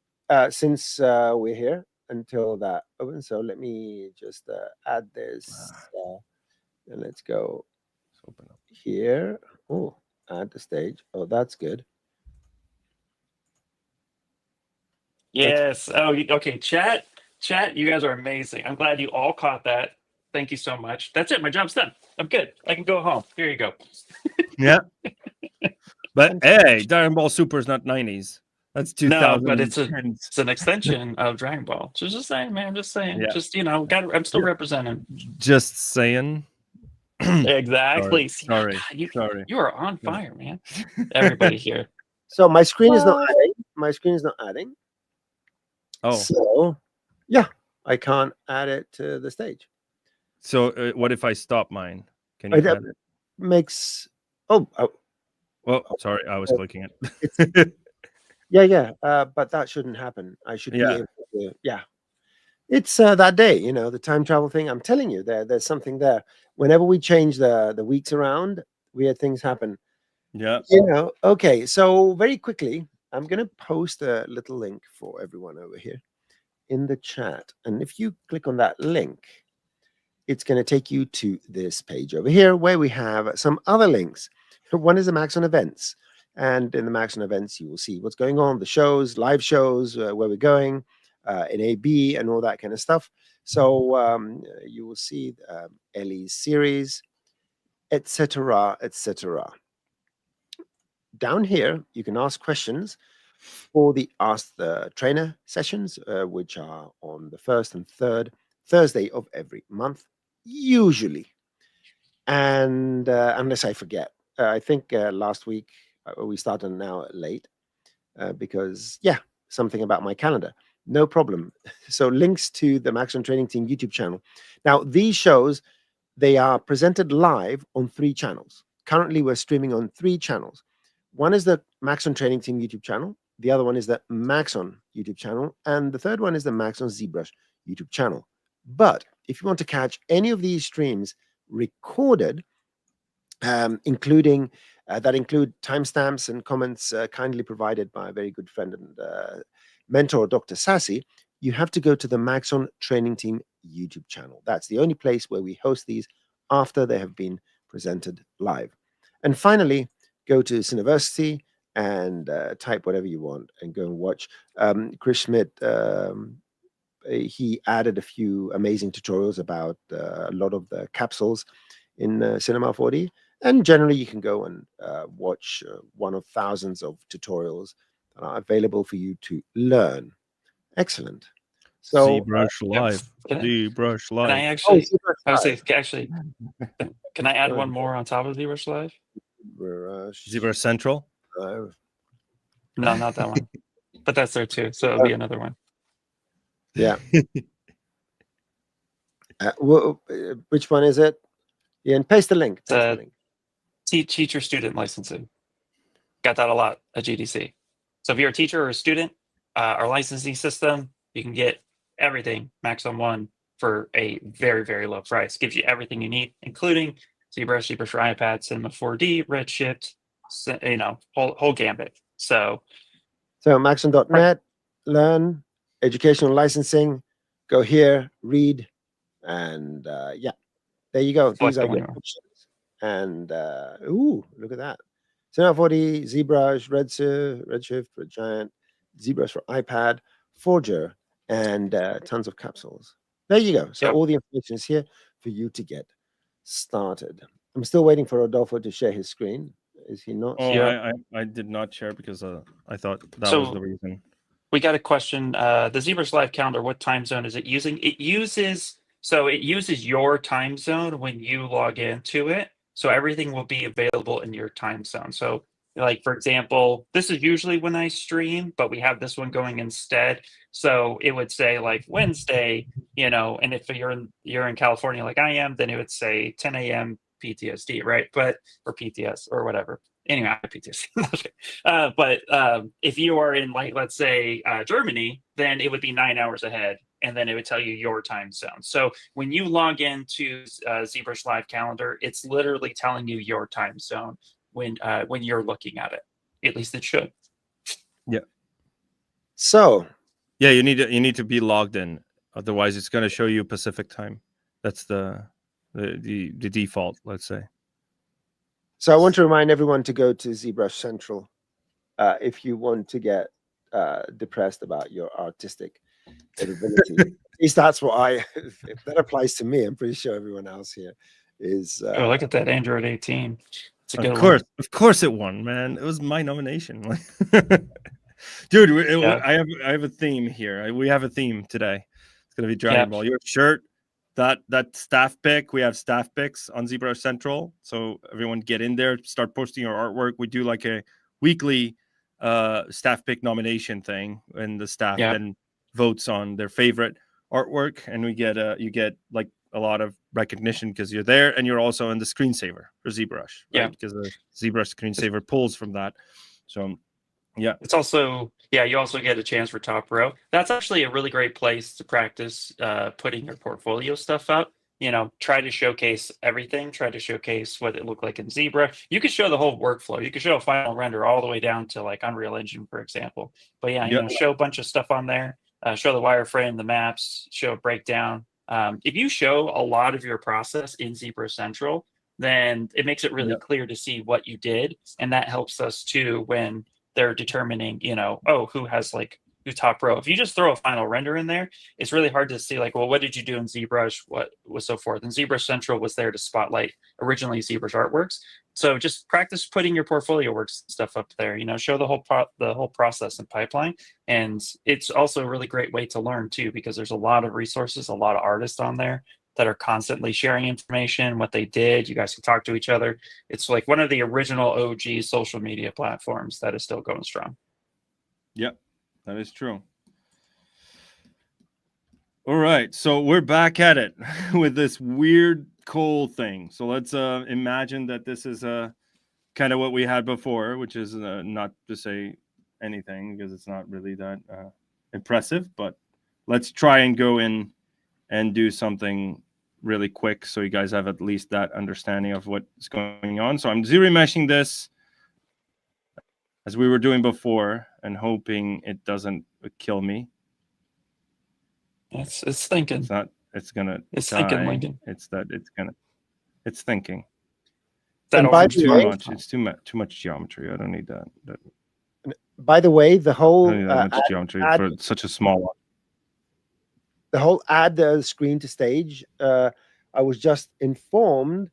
B: since we're here until that opens. So let me just add this. And let's go open up here. Oh, add the stage. Oh, that's good.
A: Yes. Oh, okay. Chat. You guys are amazing. I'm glad you all caught that. Thank you so much. That's it. My job's done. I'm good. I can go home. Here you go.
C: Yeah. But hey, Dragon Ball Super is not 90s. That's 2000.
A: No, but it's an extension of Dragon Ball. Just saying, man. Just saying.
C: Yeah.
A: Just I'm still representing.
C: Just saying.
A: Exactly.
C: Sorry.
A: God, you are on fire, man. Everybody here.
B: So my screen is not adding. My screen is not adding.
C: Oh.
B: So yeah, I can't add it to the stage.
C: So what if I stop mine? Can you add it?
B: Makes
C: well, sorry, I was clicking it.
B: Yeah. But that shouldn't happen. I should be able to. Yeah. It's that day, the time travel thing. I'm telling you, there's something there. Whenever we change the weeks around, weird things happen.
C: Yeah.
B: Okay. So very quickly, I'm going to post a little link for everyone over here in the chat. And if you click on that link, it's going to take you to this page over here where we have some other links. One is the Maxon events. And in the Maxon events, you will see what's going on, the shows, live shows, where we're going, in AB and all that kind of stuff. So you will see Ellie's series, etc., etc. Down here, you can ask questions for the Ask the Trainer sessions, which are on the first and third Thursday of every month, usually. And unless I forget, I think last week we started now late because, yeah, something about my calendar. No problem. So links to the Maxon Training Team YouTube channel. Now, these shows, they are presented live on 3 channels. Currently, we're streaming on 3 channels. One is the Maxon Training Team YouTube channel. The other one is the Maxon YouTube channel. And the third one is the Maxon ZBrush YouTube channel. But if you want to catch any of these streams recorded, including that include timestamps and comments kindly provided by a very good friend and mentor, Dr. Sassy, you have to go to the Maxon Training Team YouTube channel. That's the only place where we host these after they have been presented live. And finally, go to Cineversity and type whatever you want and go and watch. Chris Schmidt, he added a few amazing tutorials about a lot of the capsules in Cinema 4D. And generally, you can go and watch one of thousands of tutorials that are available for you to learn. Excellent. So
C: ZBrush Live. ZBrush
A: Can I
C: Live.
A: actually?
B: ZBrush
A: I would say
B: Live.
A: actually. Can I add one more on top of ZBrush Live?
C: ZBrush Central.
B: Live.
A: No, not that one. But that's there too, so it'll be another one.
B: Yeah. Which one is it? Yeah, and paste the link. Paste the link.
A: Teacher student licensing. Got that a lot at GDC. So if you're a teacher or a student, our licensing system, you can get everything Maxon 1 for a very, very low price. Gives you everything you need, including ZBrush, ZBrush for iPad, Cinema 4D, Redshift, whole gambit. So
B: Maxon.net, learn, educational licensing, go here, read, and yeah, there you go. These are your options. And ooh, look at that. Cinema 4D, ZBrush, Redshift, Red Giant, ZBrush for iPad, Forger, and tons of capsules. There you go. So all the information is here for you to get started. I'm still waiting for Rodolfo to share his screen. Is he not?
C: Oh, yeah. I did not share because I thought that was the reason.
A: We got a question. The ZBrush Live calendar, what time zone is it using? It uses your time zone when you log into it. So everything will be available in your time zone. So like, for example, this is usually when I stream, but we have this one going instead. So it would say like Wednesday, and if you're in California like I am, then it would say 10 a.m. PTSD, right? Or PTS or whatever. Anyway, I have PTSD. But if you are in, like, let's say Germany, then it would be 9 hours ahead, and then it would tell you your time zone. So when you log into ZBrush Live Calendar, it's literally telling you your time zone when you're looking at it. At least it should.
C: Yeah.
B: So.
C: Yeah, you need to be logged in, otherwise it's going to show you Pacific time. That's the default, let's say.
B: So I want to remind everyone to go to ZBrush Central if you want to get depressed about your artistic capability. At least that's what if that applies to me. I'm pretty sure everyone else here is.
A: Oh, look at that Android 18. It's a good
C: one. Of course it won, man. It was my nomination. Dude, I have a theme here. We have a theme today. It's going to be Dragon Ball. Your shirt. That staff pick, we have staff picks on ZBrush Central, so everyone get in there, start posting your artwork. We do like a weekly staff pick nomination thing, and the staff then votes on their favorite artwork, and you get like a lot of recognition because you're there, and you're also in the screensaver for ZBrush, right? Because the ZBrush screensaver pulls from that. So yeah,
A: it's also you also get a chance for top row. That's actually a really great place to practice putting your portfolio stuff up. Try to showcase everything. Try to showcase what it looked like in ZBrush. You could show the whole workflow. You could show a final render all the way down to like Unreal Engine, for example. But show a bunch of stuff on there. Show the wireframe, the maps. Show a breakdown. If you show a lot of your process in ZBrush Central, then it makes it really clear to see what you did. And that helps us too when they're determining, you know, oh, who has like who top row. If you just throw a final render in there, it's really hard to see like, well, what did you do in ZBrush? What was so forth? And ZBrush Central was there to spotlight originally ZBrush artworks. So just practice putting your portfolio works stuff up there, you know, show the whole process and pipeline. And it's also a really great way to learn too, because there's a lot of resources, a lot of artists on there that are constantly sharing information, what they did. You guys can talk to each other. It's like one of the original OG social media platforms that is still going strong.
C: Yep, that is true. All right, so we're back at it with this weird cold thing. So let's imagine that this is kind of what we had before, which is not to say anything because it's not really that impressive, but let's try and go in and do something really quick so you guys have at least that understanding of what's going on. So I'm ZRemeshing this as we were doing before and hoping it doesn't kill me.
A: It's thinking.
C: It's not, it's gonna
A: It's
C: die.
A: thinking, Lincoln.
C: It's that it's thinking.
A: That
B: And by
A: orange
B: the
C: Too
B: way,
C: much. It's too much geometry. I don't need that.
B: by the way, the
C: I
B: whole
C: don't need that much geometry for such a small one.
B: the whole add screen to stage, I was just informed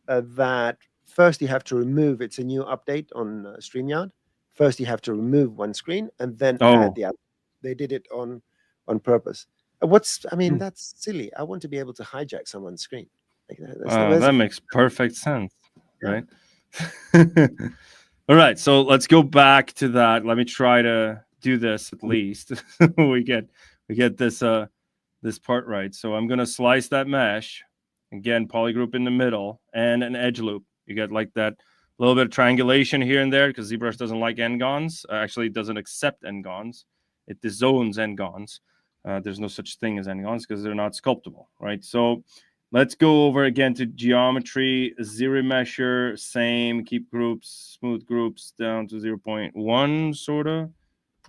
B: that first you have to remove, it's a new update on StreamYard. First you have to remove one screen and then add the other. They did it on purpose. I mean, that's silly. I want to be able to hijack someone's screen. Like
C: that makes perfect sense, right? All right, so let's go back to that. Let me try to do this at least. we get this this part right. So I'm gonna slice that mesh again, polygroup in the middle, and an edge loop. You get like that little bit of triangulation here and there because ZBrush doesn't like n-gons. Actually, it doesn't accept n-gons. It disowns n-gons. There's no such thing as n-gons because they're not sculptable, right? So let's go over again to geometry, ZRemesher, same, keep groups, smooth groups down to 0.1, sort of,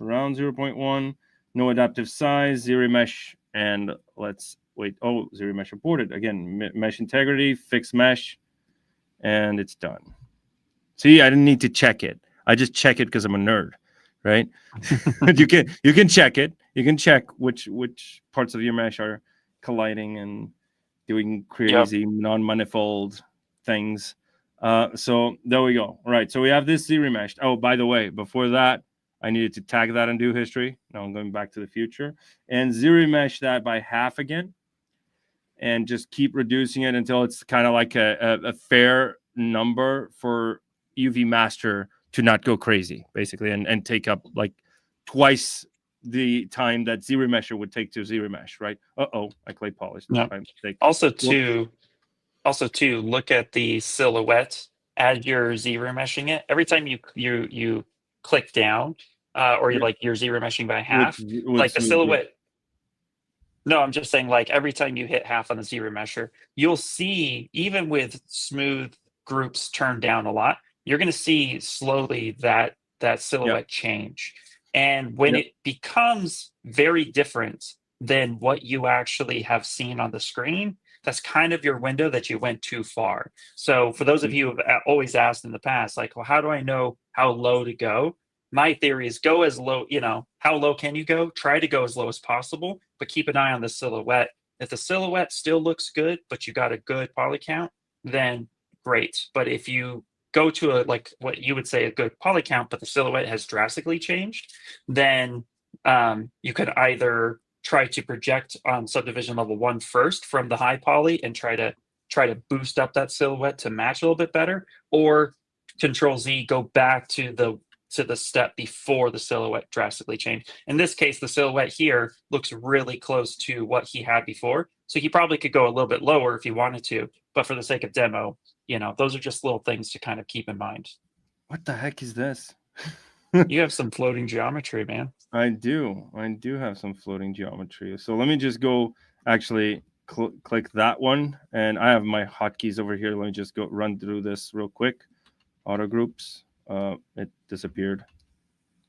C: around 0.1. No adaptive size, ZRemesh, and let's wait. Oh, ZRemesh aborted. Again, mesh integrity, fix mesh, and it's done. See, I didn't need to check it. I just check it because I'm a nerd, right? you can check it. You can check which parts of your mesh are colliding and doing crazy non-manifold things. So there we go. All right. So we have this ZRemeshed. Oh, by the way, before that, I needed to tag that and do history. Now I'm going back to the future and ZRemesh that by half again, and just keep reducing it until it's kind of like a fair number for UV master to not go crazy, basically, and take up like twice the time that ZRemesher would take to ZRemesh, right? I clay polished.
A: No. Also to look at the silhouette as you're ZRemeshing it. Every time you click down, or you're ZRemeshing by half, like the silhouette. No, I'm just saying, like every time you hit half on the ZRemesher, you'll see, even with smooth groups turned down a lot, you're going to see slowly that silhouette change. And when it becomes very different than what you actually have seen on the screen, that's kind of your window that you went too far. So for those of you who have always asked in the past, like, well, how do I know how low to go? My theory is go as low, how low can you go? Try to go as low as possible, but keep an eye on the silhouette. If the silhouette still looks good, but you got a good poly count, then great. But if you go to like what you would say a good poly count, but the silhouette has drastically changed, then you could either try to project on subdivision level 1 first from the high poly and try to boost up that silhouette to match a little bit better, or Control Z, go back to the step before the silhouette drastically changed. In this case, the silhouette here looks really close to what he had before. So he probably could go a little bit lower if he wanted to, but for the sake of demo, those are just little things to kind of keep in mind.
C: What the heck is this?
A: You have some floating geometry, man.
C: I do have some floating geometry. So let me just go actually click that one. And I have my hotkeys over here. Let me just go run through this real quick. Auto groups. It disappeared.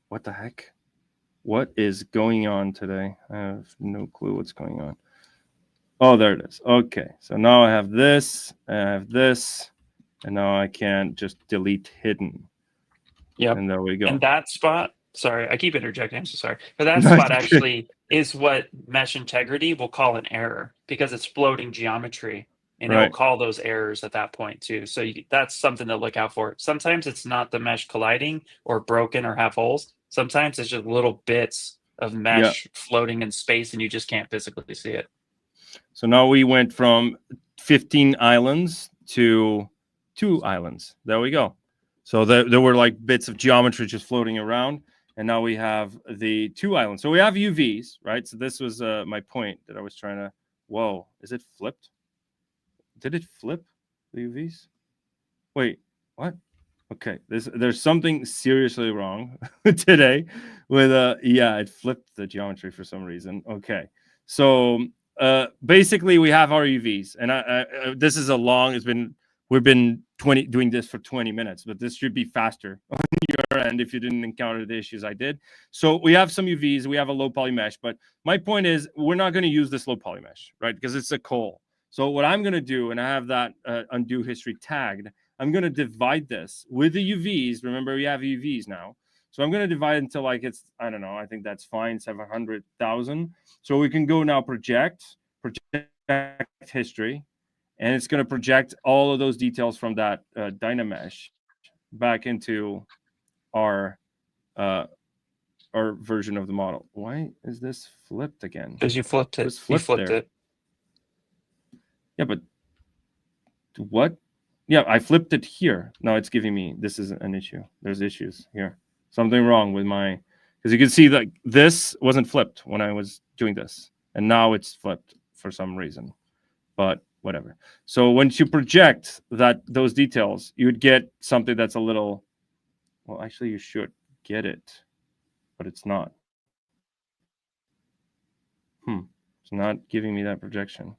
C: What the heck? What is going on today? I have no clue what's going on. Oh, there it is. Okay, so now I have this. I have this. And now I can just delete hidden.
A: Yep.
C: And there we go.
A: And that spot, sorry, I keep interjecting, I'm so sorry. But that
C: No,
A: spot
C: it's okay.
A: actually is what mesh integrity will call an error because it's floating geometry. And it will
C: Right.
A: call those errors at that point too. So that's something to look out for. Sometimes it's not the mesh colliding or broken or have holes. Sometimes it's just little bits of mesh floating in space and you just can't physically see it.
C: So now we went from 15 islands to 2 islands. There we go. So there were like bits of geometry just floating around. And now we have the 2 islands. So we have UVs, right? So this was my point that I was trying to... Whoa, is it flipped? Did it flip the UVs? Wait, what? Okay, there's something seriously wrong today with yeah, it flipped the geometry for some reason. Okay, so basically we have our UVs, and I this is a long. We've been doing this for 20 minutes, but this should be faster on your end if you didn't encounter the issues I did. So we have some UVs, we have a low poly mesh, but my point is we're not going to use this low poly mesh, right? Because it's a coal. So what I'm going to do, and I have that undo history tagged, I'm going to divide this with the UVs. Remember, we have UVs now. So I'm going to divide until like it's, I don't know, I think that's fine, 700,000. So we can go now project history, and it's going to project all of those details from that Dynamesh back into our version of the model. Why is this flipped again?
A: Because you flipped it. You flipped it.
C: Yeah, but what? Yeah, I flipped it here. Now it's giving me, this is an issue. There's issues here. Something wrong with my, because you can see that this wasn't flipped when I was doing this. And now it's flipped for some reason. But whatever. So once you project those details, you would get something that's a little, well, actually you should get it, but it's not. It's not giving me that projection.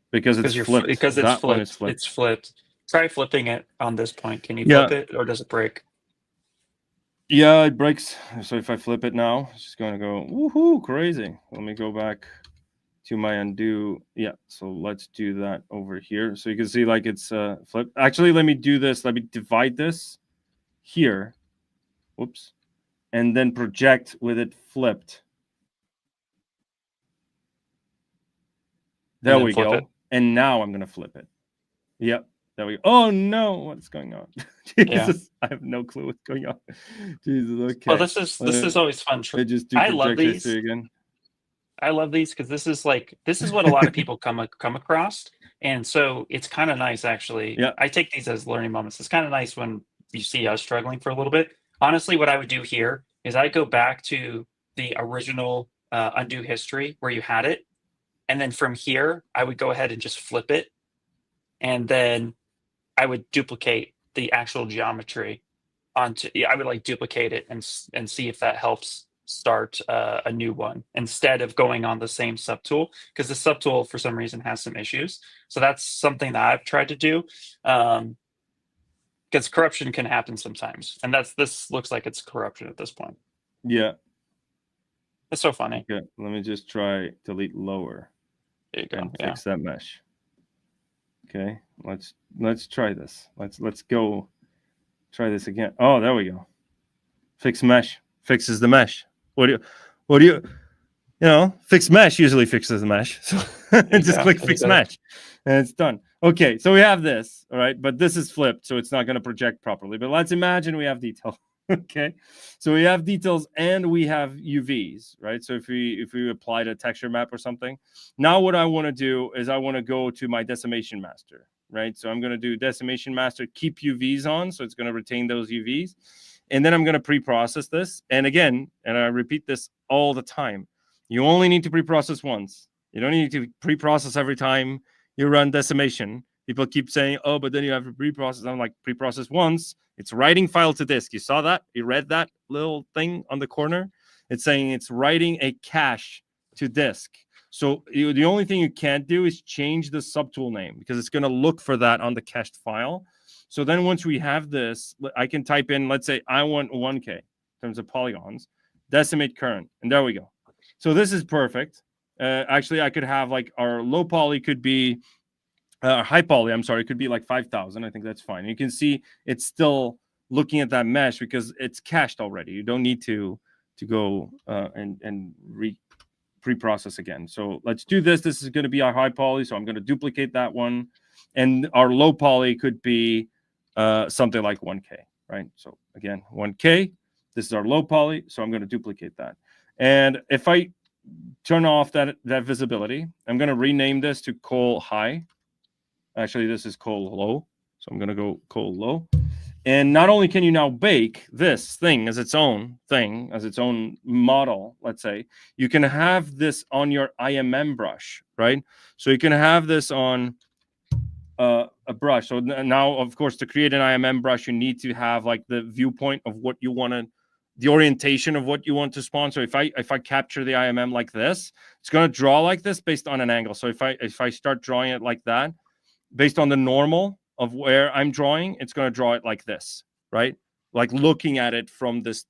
C: Because it's flipped.
A: Because it's flipped. It's flipped. Try flipping it on this point. Can you flip it, or does it break?
C: Yeah, it breaks. So if I flip it now, it's just going to go woohoo, crazy. Let me go back to my undo. Yeah, so let's do that over here. So you can see like it's flipped. Actually, let me do this. Let me divide this here. Whoops. And then project with it flipped. There we go. And now I'm going to flip it. Yep. There we go. Oh, no. What's going on? Jesus. Yeah. I have no clue what's going on. Jesus. Okay.
A: Well, this is always fun. I love these.
C: Again.
A: I love these because this is what a lot of people come across. And so it's kind of nice, actually.
C: Yeah.
A: I take these as learning moments. It's kind of nice when you see us struggling for a little bit. Honestly, what I would do here is I go back to the original undo history where you had it. And then from here, I would go ahead and just flip it. And then I would duplicate the actual geometry onto, I would like duplicate it and see if that helps start a new one instead of going on the same subtool, because the subtool for some reason has some issues. So that's something that I've tried to do, because corruption can happen sometimes. And this looks like it's corruption at this point.
C: Yeah.
A: It's so funny.
C: Okay, let me just try delete lower.
A: There you go.
C: And fix that mesh. Okay, let's try this. Let's go try this again. Oh, there we go. Fix mesh fixes the mesh. What do you fix mesh usually fixes the mesh. So just click fix mesh and it's done. Okay, so we have this, all right, but this is flipped, so it's not going to project properly. But let's imagine we have detail. Okay, so we have details and we have UVs, right? So if we applied a texture map or something, now what I want to do is I want to go to my decimation master, right? So I'm going to do decimation master, keep UVs on, so it's going to retain those UVs, and then I'm going to pre-process this. And again, and I repeat this all the time, you only need to pre-process once. You don't need to pre-process every time you run decimation. People keep saying, oh, but then you have to pre-process. I'm like, pre-process once. It's writing file to disk. You saw that? You read that little thing on the corner? It's saying it's writing a cache to disk. So the only thing you can't do is change the subtool name, because it's going to look for that on the cached file. So then once we have this, I can type in, let's say I want 1K in terms of polygons, decimate current, and there we go. So this is perfect. Actually, I could have like our low poly could be high poly, I'm sorry, it could be like 5,000. I think that's fine. You can see it's still looking at that mesh because it's cached already. You don't need to go and pre-process again. So let's do this. This is going to be our high poly, so I'm going to duplicate that one, and our low poly could be something like 1K, right? So again, 1K. This is our low poly, so I'm going to duplicate that. And if I turn off that visibility, I'm going to rename this to coal high. Actually, this is coal low. So I'm going to go coal low. And not only can you now bake this thing as its own thing, as its own model, let's say, you can have this on your IMM brush, right? So you can have this on a brush. So now, of course, to create an IMM brush, you need to have like the viewpoint of what you want to, the orientation of what you want to spawn. So if I capture the IMM like this, it's going to draw like this based on an angle. So if I start drawing it like that, based on the normal of where I'm drawing, it's going to draw it like this, right? Like looking at it from this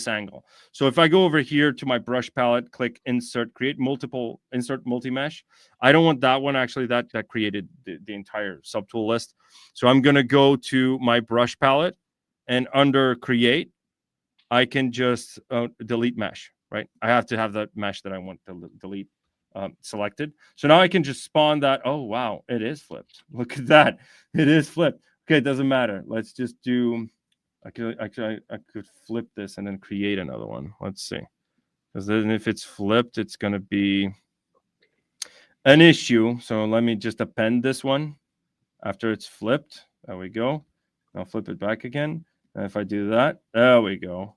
C: angle. So if I go over here to my brush palette, click insert, create multiple, insert multi-mesh. I don't want that one. Actually, that created the entire subtool list. So I'm going to go to my brush palette, and under create, I can just delete mesh, right? I have to have that mesh that I want to delete selected. So now I can just spawn that. Oh, wow, it is flipped. Look at that. It is flipped. Okay, it doesn't matter. Let's just do, I could flip this and then create another one. Let's see. Because then if it's flipped, it's going to be an issue. So let me just append this one after it's flipped. There we go. I'll flip it back again. And if I do that, there we go.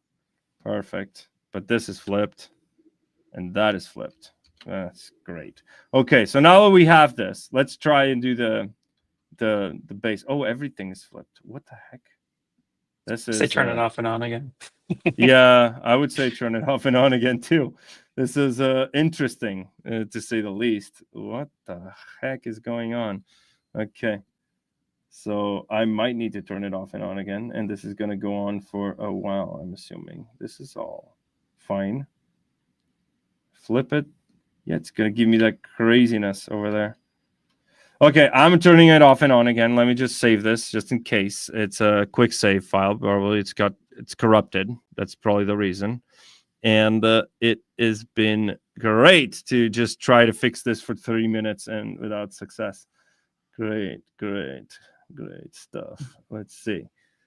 C: Perfect. But this is flipped and that is flipped. That's great. Okay, so now that we have this, let's try and do the base. Oh, everything is flipped. What the heck? This is
A: Say turn it off and on again.
C: yeah, I would say turn it off and on again too. This is interesting to say the least. What the heck is going on? Okay, so I might need to turn it off and on again, and this is going to go on for a while. I'm assuming this is all fine. Flip it. Yeah, it's going to give me that craziness over there. Okay, I'm turning it off and on again. Let me just save this just in case. It's a quick save file. Probably it's corrupted. That's probably the reason. And it has been great to just try to fix this for 3 minutes and without success. Great stuff. Let's see.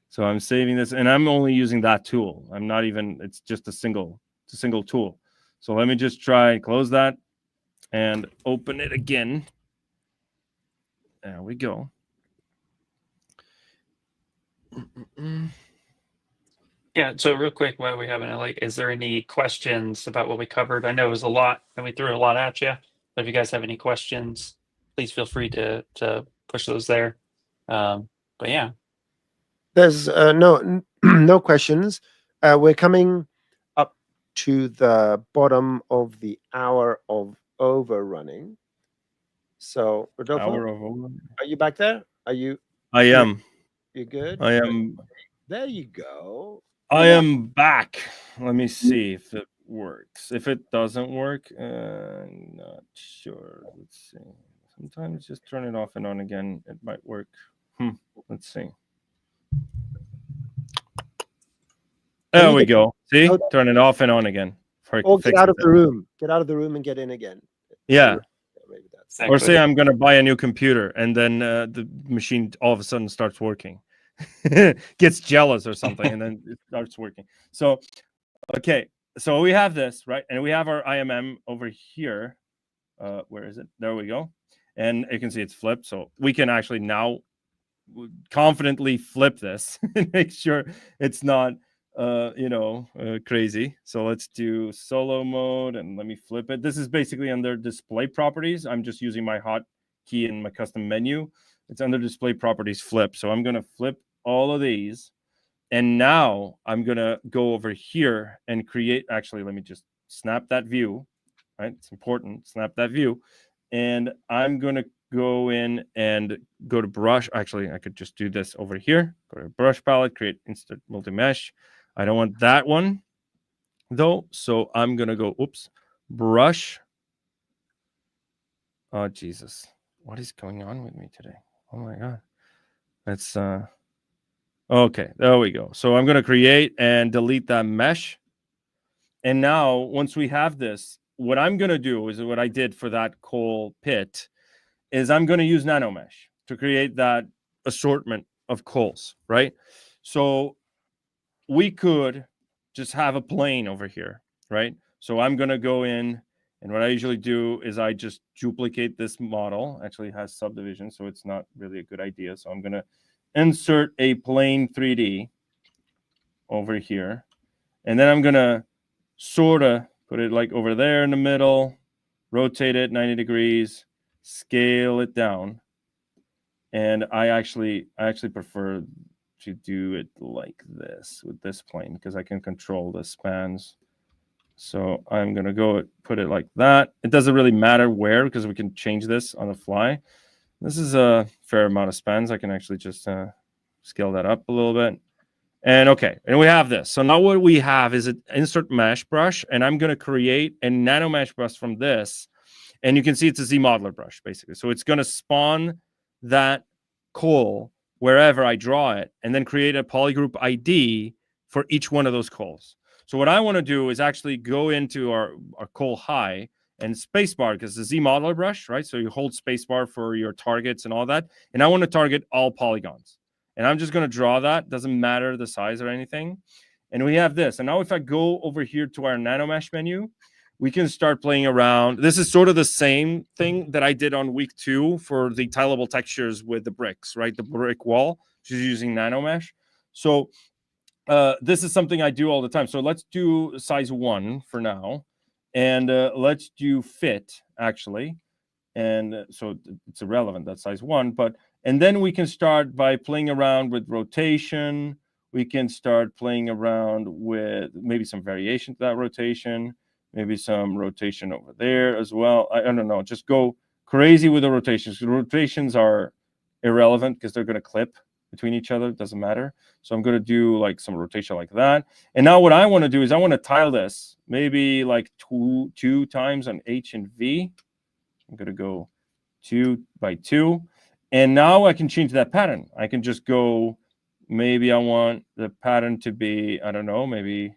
C: So I'm saving this, and I'm only using that tool. I'm not even. It's just it's a single tool. So let me just try and close that and open it again. There we go.
A: Yeah, so real quick, while we have it, is there any questions about what we covered? I know it was a lot, and we threw a lot at you. But if you guys have any questions, please feel free to push those there. But yeah,
B: There's no questions. We're coming up to the bottom of the hour of overrunning. So, Rodolfo,
C: Hour of overrun.
B: are you back there? Are you?
C: I am.
B: You good?
C: I am.
B: There you go.
C: I am back. Let me see if it works. If it doesn't work, I'm not sure. Let's see. Sometimes just turn it off and on again. It might work. Let's see. There we go. See? Turn it off and on again.
B: Or get out of the room. Get out of the room and get in again.
C: Yeah.
B: Maybe that's
A: exactly.
C: Or say I'm going to buy a new computer, and then the machine all of a sudden starts working. Gets jealous or something, and then it starts working. So, okay. So we have this, right? And we have our IMM over here. Where is it? There we go. And you can see it's flipped. So we can actually now confidently flip this and make sure it's not crazy. So let's do solo mode and let me flip it. This is basically under display properties. I'm just using my hotkey in my custom menu. It's under display properties flip. So I'm going to flip all of these. And now I'm going to go over here and create. Actually, let me just snap that view. Right? It's important. Snap that view. And I'm going to go in and go to brush. Actually, I could just do this over here. Go to brush palette, create instant multi-mesh. I don't want that one though. So I'm going to go, brush. Oh, Jesus. What is going on with me today? Oh my God. Let's, okay, there we go. So I'm going to create and delete that mesh. And now once we have this, what I'm going to do is what I did for that coal pit is I'm going to use Nanomesh to create that assortment of coals, right? So we could just have a plane over here, right? So I'm going to go in, and what I usually do is I just duplicate this model. Actually, it has subdivision, so it's not really a good idea. So I'm going to insert a plane 3D over here, and then I'm going to sort of put it like over there in the middle, rotate it 90 degrees, scale it down. And I actually prefer to do it like this with this plane because I can control the spans. So I'm going to go put it like that. It doesn't really matter where because we can change this on the fly. This is a fair amount of spans. I can actually just scale that up a little bit. And okay, and we have this. So now what we have is an insert mesh brush, and I'm going to create a nano mesh brush from this. And you can see it's a Z modeler brush, basically. So it's going to spawn that coal wherever I draw it, and then create a polygroup ID for each one of those coals. So what I want to do is actually go into our coal high and spacebar, because it's a Z modeler brush, right? So you hold spacebar for your targets and all that. And I want to target all polygons. And I'm just going to draw that. Doesn't matter the size or anything. And we have this. And now if I go over here to our Nanomesh menu, we can start playing around. This is sort of the same thing that I did on week 2 for the tileable textures with the bricks, right? The brick wall, which is using Nanomesh. So this is something I do all the time. So let's do size 1 for now. And let's do fit, actually. And so it's irrelevant, that's size 1. And then we can start by playing around with rotation. We can start playing around with maybe some variation to that rotation. Maybe some rotation over there as well. I don't know. Just go crazy with the rotations. The rotations are irrelevant because they're going to clip between each other. It doesn't matter. So I'm going to do like some rotation like that. And now what I want to do is I want to tile this maybe like two times on H and V. I'm going to go 2 by 2. And now I can change that pattern. I can just go, maybe I want the pattern to be, I don't know, maybe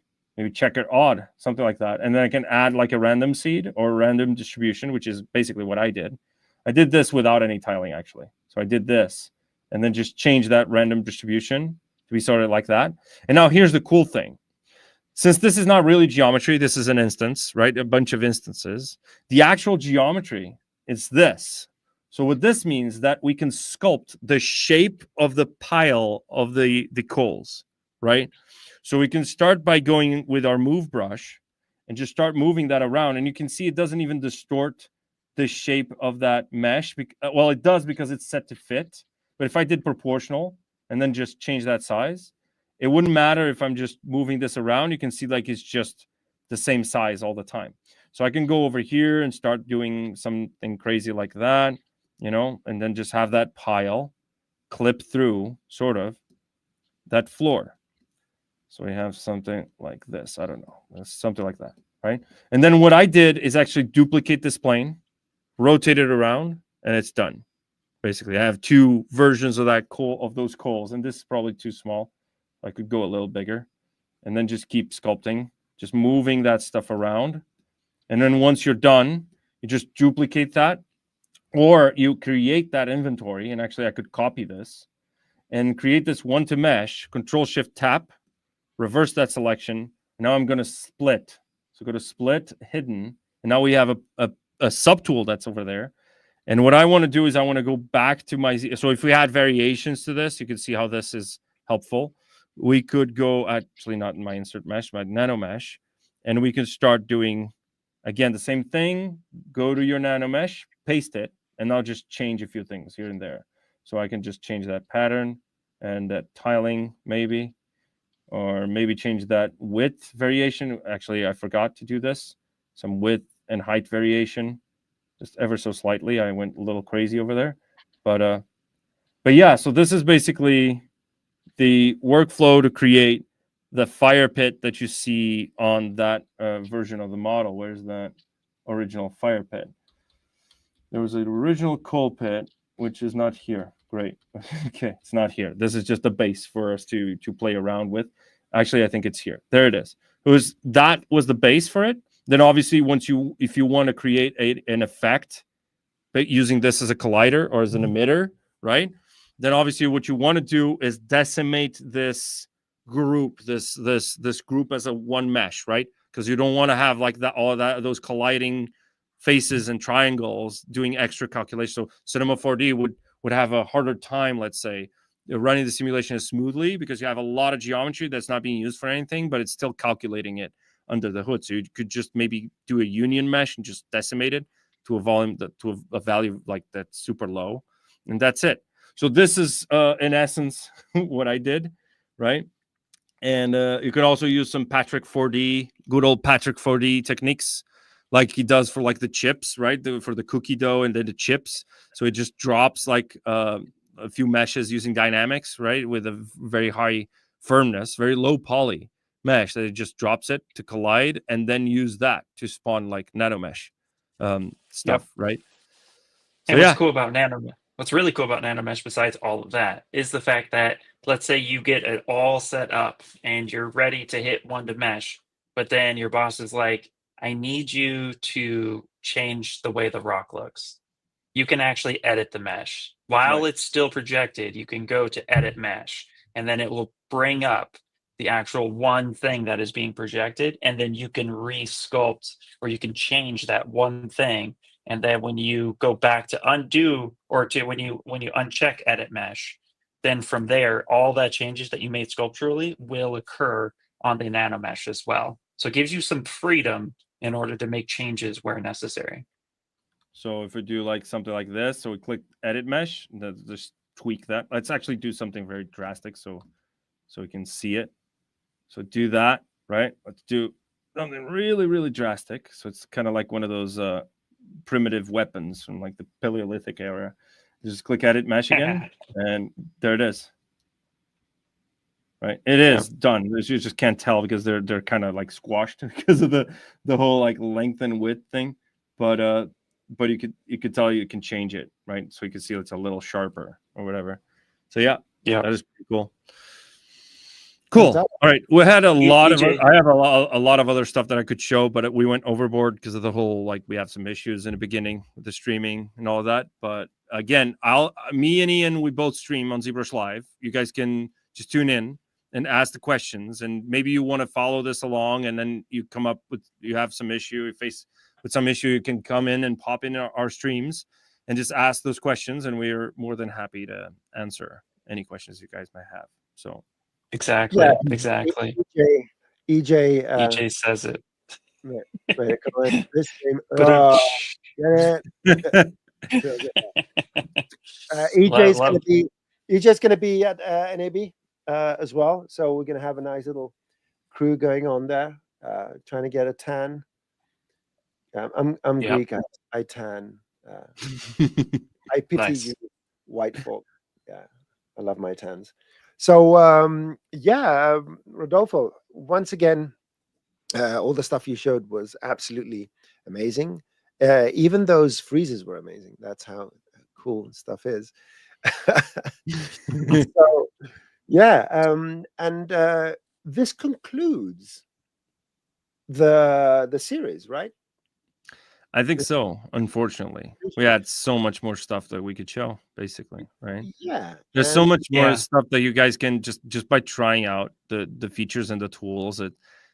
C: checker odd, something like that. And then I can add like a random seed or random distribution, which is basically what I did. I did this without any tiling, actually. So I did this and then just change that random distribution to be sort of like that. And now here's the cool thing. Since this is not really geometry, this is an instance, right? A bunch of instances. The actual geometry is this. So what this means that we can sculpt the shape of the pile of the coals, right? So we can start by going with our move brush and just start moving that around. And you can see it doesn't even distort the shape of that mesh. Well, it does because it's set to fit. But if I did proportional and then just change that size, it wouldn't matter if I'm just moving this around. You can see like it's just the same size all the time. So I can go over here and start doing something crazy like that, you know, and then just have that pile clip through sort of that floor. So we have something like this. I don't know, something like that, right? And then what I did is actually duplicate this plane, rotate it around, and it's done. Basically, I have 2 versions of that coal, of those coals, and this is probably too small. I could go a little bigger, and then just keep sculpting, just moving that stuff around. And then once you're done, you just duplicate that, or you create that inventory. And actually, I could copy this and create this one to mesh. Control-Shift-Tap, reverse that selection. Now I'm going to split. So go to split, hidden, and now we have a subtool that's over there. And what I want to do is I want to go back to my Z. So if we had variations to this, you can see how this is helpful. We could go, actually not in my insert mesh, my nano mesh, and we can start doing, again, the same thing. Go to your nano mesh, paste it, and I'll just change a few things here and there. So I can just change that pattern and that tiling maybe, or maybe change that width variation. Actually, I forgot to do this. Some width and height variation. Just ever so slightly. I went a little crazy over there. But yeah, so this is basically the workflow to create the fire pit that you see on that version of the model. Where's that original fire pit? there was an original coal pit, which is not here. Great. Okay, it's not here. This is just a base for us to play around with. Actually, I think it's here. There it is. That was the base for it. Then obviously, if you want to create an effect, but using this as a collider or as an emitter, right? Then obviously what you want to do is decimate this group, this group as a one mesh, right? Because you don't want to have like those colliding faces and triangles doing extra calculations. So Cinema 4D would have a harder time, let's say, running the simulation as smoothly because you have a lot of geometry that's not being used for anything, but it's still calculating it under the hood. So you could just maybe do a union mesh and just decimate it to a volume to a value like that's super low, and that's it. So this is in essence what I did, right? And you could also use some Patrick 4D, good old Patrick 4D techniques, like he does for like the chips, right? For the cookie dough and then the chips. So it just drops like a few meshes using dynamics, right? With a very high firmness, very low poly mesh that it just drops it to collide and then use that to spawn like nanomesh stuff, right? So
A: And
C: yeah,
A: what's really cool about Nanomesh, besides all of that, is the fact that let's say you get it all set up and you're ready to hit one to mesh, but then your boss is like, I need you to change the way the rock looks. You can actually edit the mesh. While it's still projected, you can go to edit mesh, and then it will bring up the actual one thing that is being projected, and then you can re-sculpt or you can change that one thing. And then when you go back to undo or to when you uncheck edit mesh, then from there, all that changes that you made sculpturally will occur on the nanomesh as well. So it gives you some freedom in order to make changes where necessary.
C: so if we do like something like this, so we click edit mesh, just tweak that. Let's actually do something very drastic so we can see it. So do that, right? Let's do something really, really drastic. So it's kind of like one of those primitive weapons from like the Paleolithic era. Just click edit mesh again, and there it is. Right, it is done. You just can't tell because they're kind of like squashed because of the whole like length and width thing. But you could tell you can change it, right? So you can see it's a little sharper or whatever. So yeah, that is pretty cool. Cool. All right, we had a lot of. I have a lot of other stuff that I could show, but we went overboard because of the whole like we have some issues in the beginning with the streaming and all of that. But again, me and Ian, we both stream on ZBrush Live. You guys can just tune in and ask the questions, and maybe you want to follow this along, and then you have some issue, you face with some issue, you can come in and pop in our streams and just ask those questions, and we're more than happy to answer any questions you guys might have. So.
A: Exactly.
B: EJ
A: says it.
B: Wait, this game. EJ's gonna be at NAB as well. So we're gonna have a nice little crew going on there, trying to get a tan. I'm Greek. I tan. I pity you, white folk. Yeah, I love my tans. So Rodolfo, once again, all the stuff you showed was absolutely amazing. Even those freezes were amazing. That's how cool stuff is. So this concludes the series, right?
C: I think so. Unfortunately, we had so much more stuff that we could show, basically, right?
B: Yeah,
C: there's so much more stuff that you guys can just by trying out the features and the tools.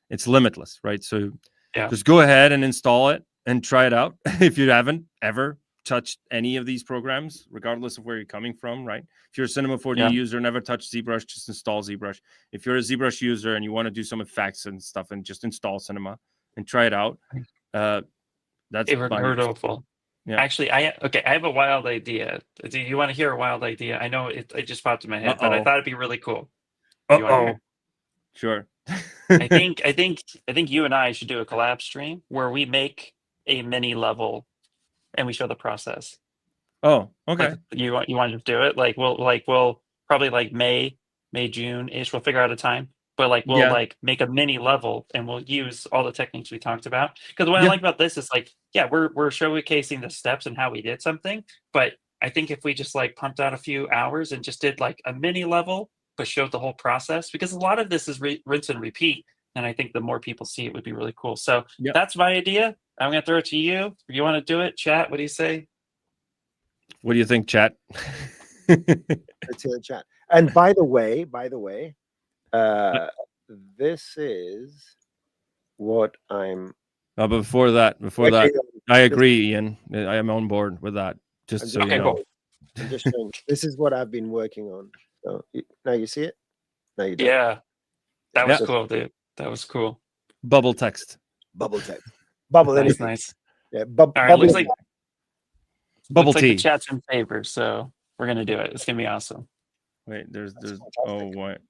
C: It's limitless, right? So just go ahead and install it and try it out if you haven't ever touched any of these programs, regardless of where you're coming from, right? If you're a Cinema 4D user, never touched ZBrush, just install ZBrush. If you're a ZBrush user and you want to do some effects and stuff, and just install Cinema and try it out. That's
A: Rodolfo. Yeah. Actually, I have a wild idea. Do you want to hear a wild idea? I know it just popped in my head, but I thought it'd be really cool.
C: Sure.
A: I think you and I should do a collab stream where we make a mini level and we show the process.
C: Oh, okay.
A: Like, you want to do it? We'll probably like May, June-ish. We'll figure out a time. but like we'll
C: Yeah.
A: like make a mini level and we'll use all the techniques we talked about. Because what I
C: Yeah.
A: like about this is like, yeah, we're showcasing the steps and how we did something, but I think if we just like pumped out a few hours and just did like a mini level, but showed the whole process, because a lot of this is rinse and repeat. And I think the more people see it would be really cool. So
C: Yep.
A: that's my idea. I'm going to throw it to you. If you want to do it, chat, what do you say?
C: What do you think, chat?
B: Let's hear the chat. And by the way, this is what I'm.
C: But before that,
B: working on.
C: I agree, Ian. I am on board with that. Just so
A: Okay,
C: you know.
A: cool.
B: I'm just showing. This is what I've been working on. So now you see it. Now you don't.
A: Yeah, that was
C: Yeah.
A: cool, dude. That was cool.
C: Bubble text.
B: Bubble text. Bubble
A: Nice,
B: anything.
A: nice.
B: Yeah.
A: All right, looks like
C: Bubble
A: looks like the
C: tea.
A: chat's in favor, so we're gonna do it. It's gonna be awesome.
C: Wait, there's
B: That's
C: oh
B: fantastic.
C: what?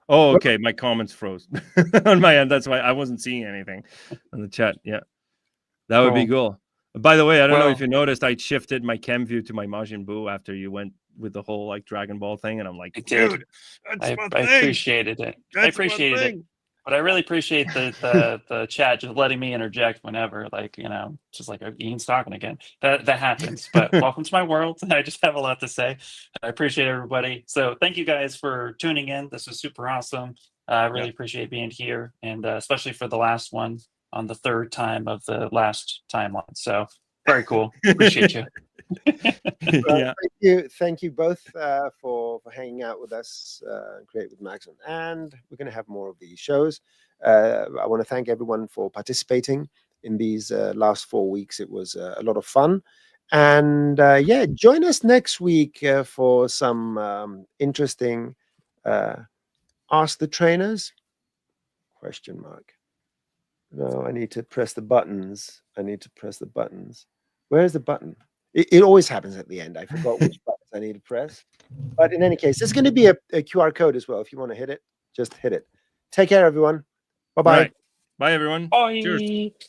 C: Oh, okay. My comments froze on my end. That's why I wasn't seeing anything on the chat. Yeah, that would be cool. By the way, I don't know if you noticed, I shifted my cam view to my Majin Buu after you went with the whole like Dragon Ball thing, and I'm like,
A: I did.
C: dude,
A: I appreciated it. I appreciated it. But I really appreciate the chat just letting me interject whenever, like, you know, just like Ian's talking again. That happens. But welcome to my world. I just have a lot to say. I appreciate everybody. So thank you guys for tuning in. This was super awesome. I really appreciate being here, and especially for the last one on the third time of the last timeline. So very cool. Appreciate you.
C: Yeah.
B: Thank you both for hanging out with us and Create with Maxon. And we're going to have more of these shows. I want to thank everyone for participating in these last 4 weeks. It was a lot of fun. And yeah, join us next week for some interesting Ask the Trainers? ? No, I need to press the buttons. Where's the button? It always happens at the end. I forgot which buttons I need to press. But in any case, there's going to be a QR code as well. If you want to hit it, just hit it. Take care, everyone. Bye-bye.
C: Right. Bye, everyone.
A: Bye.
C: Cheers.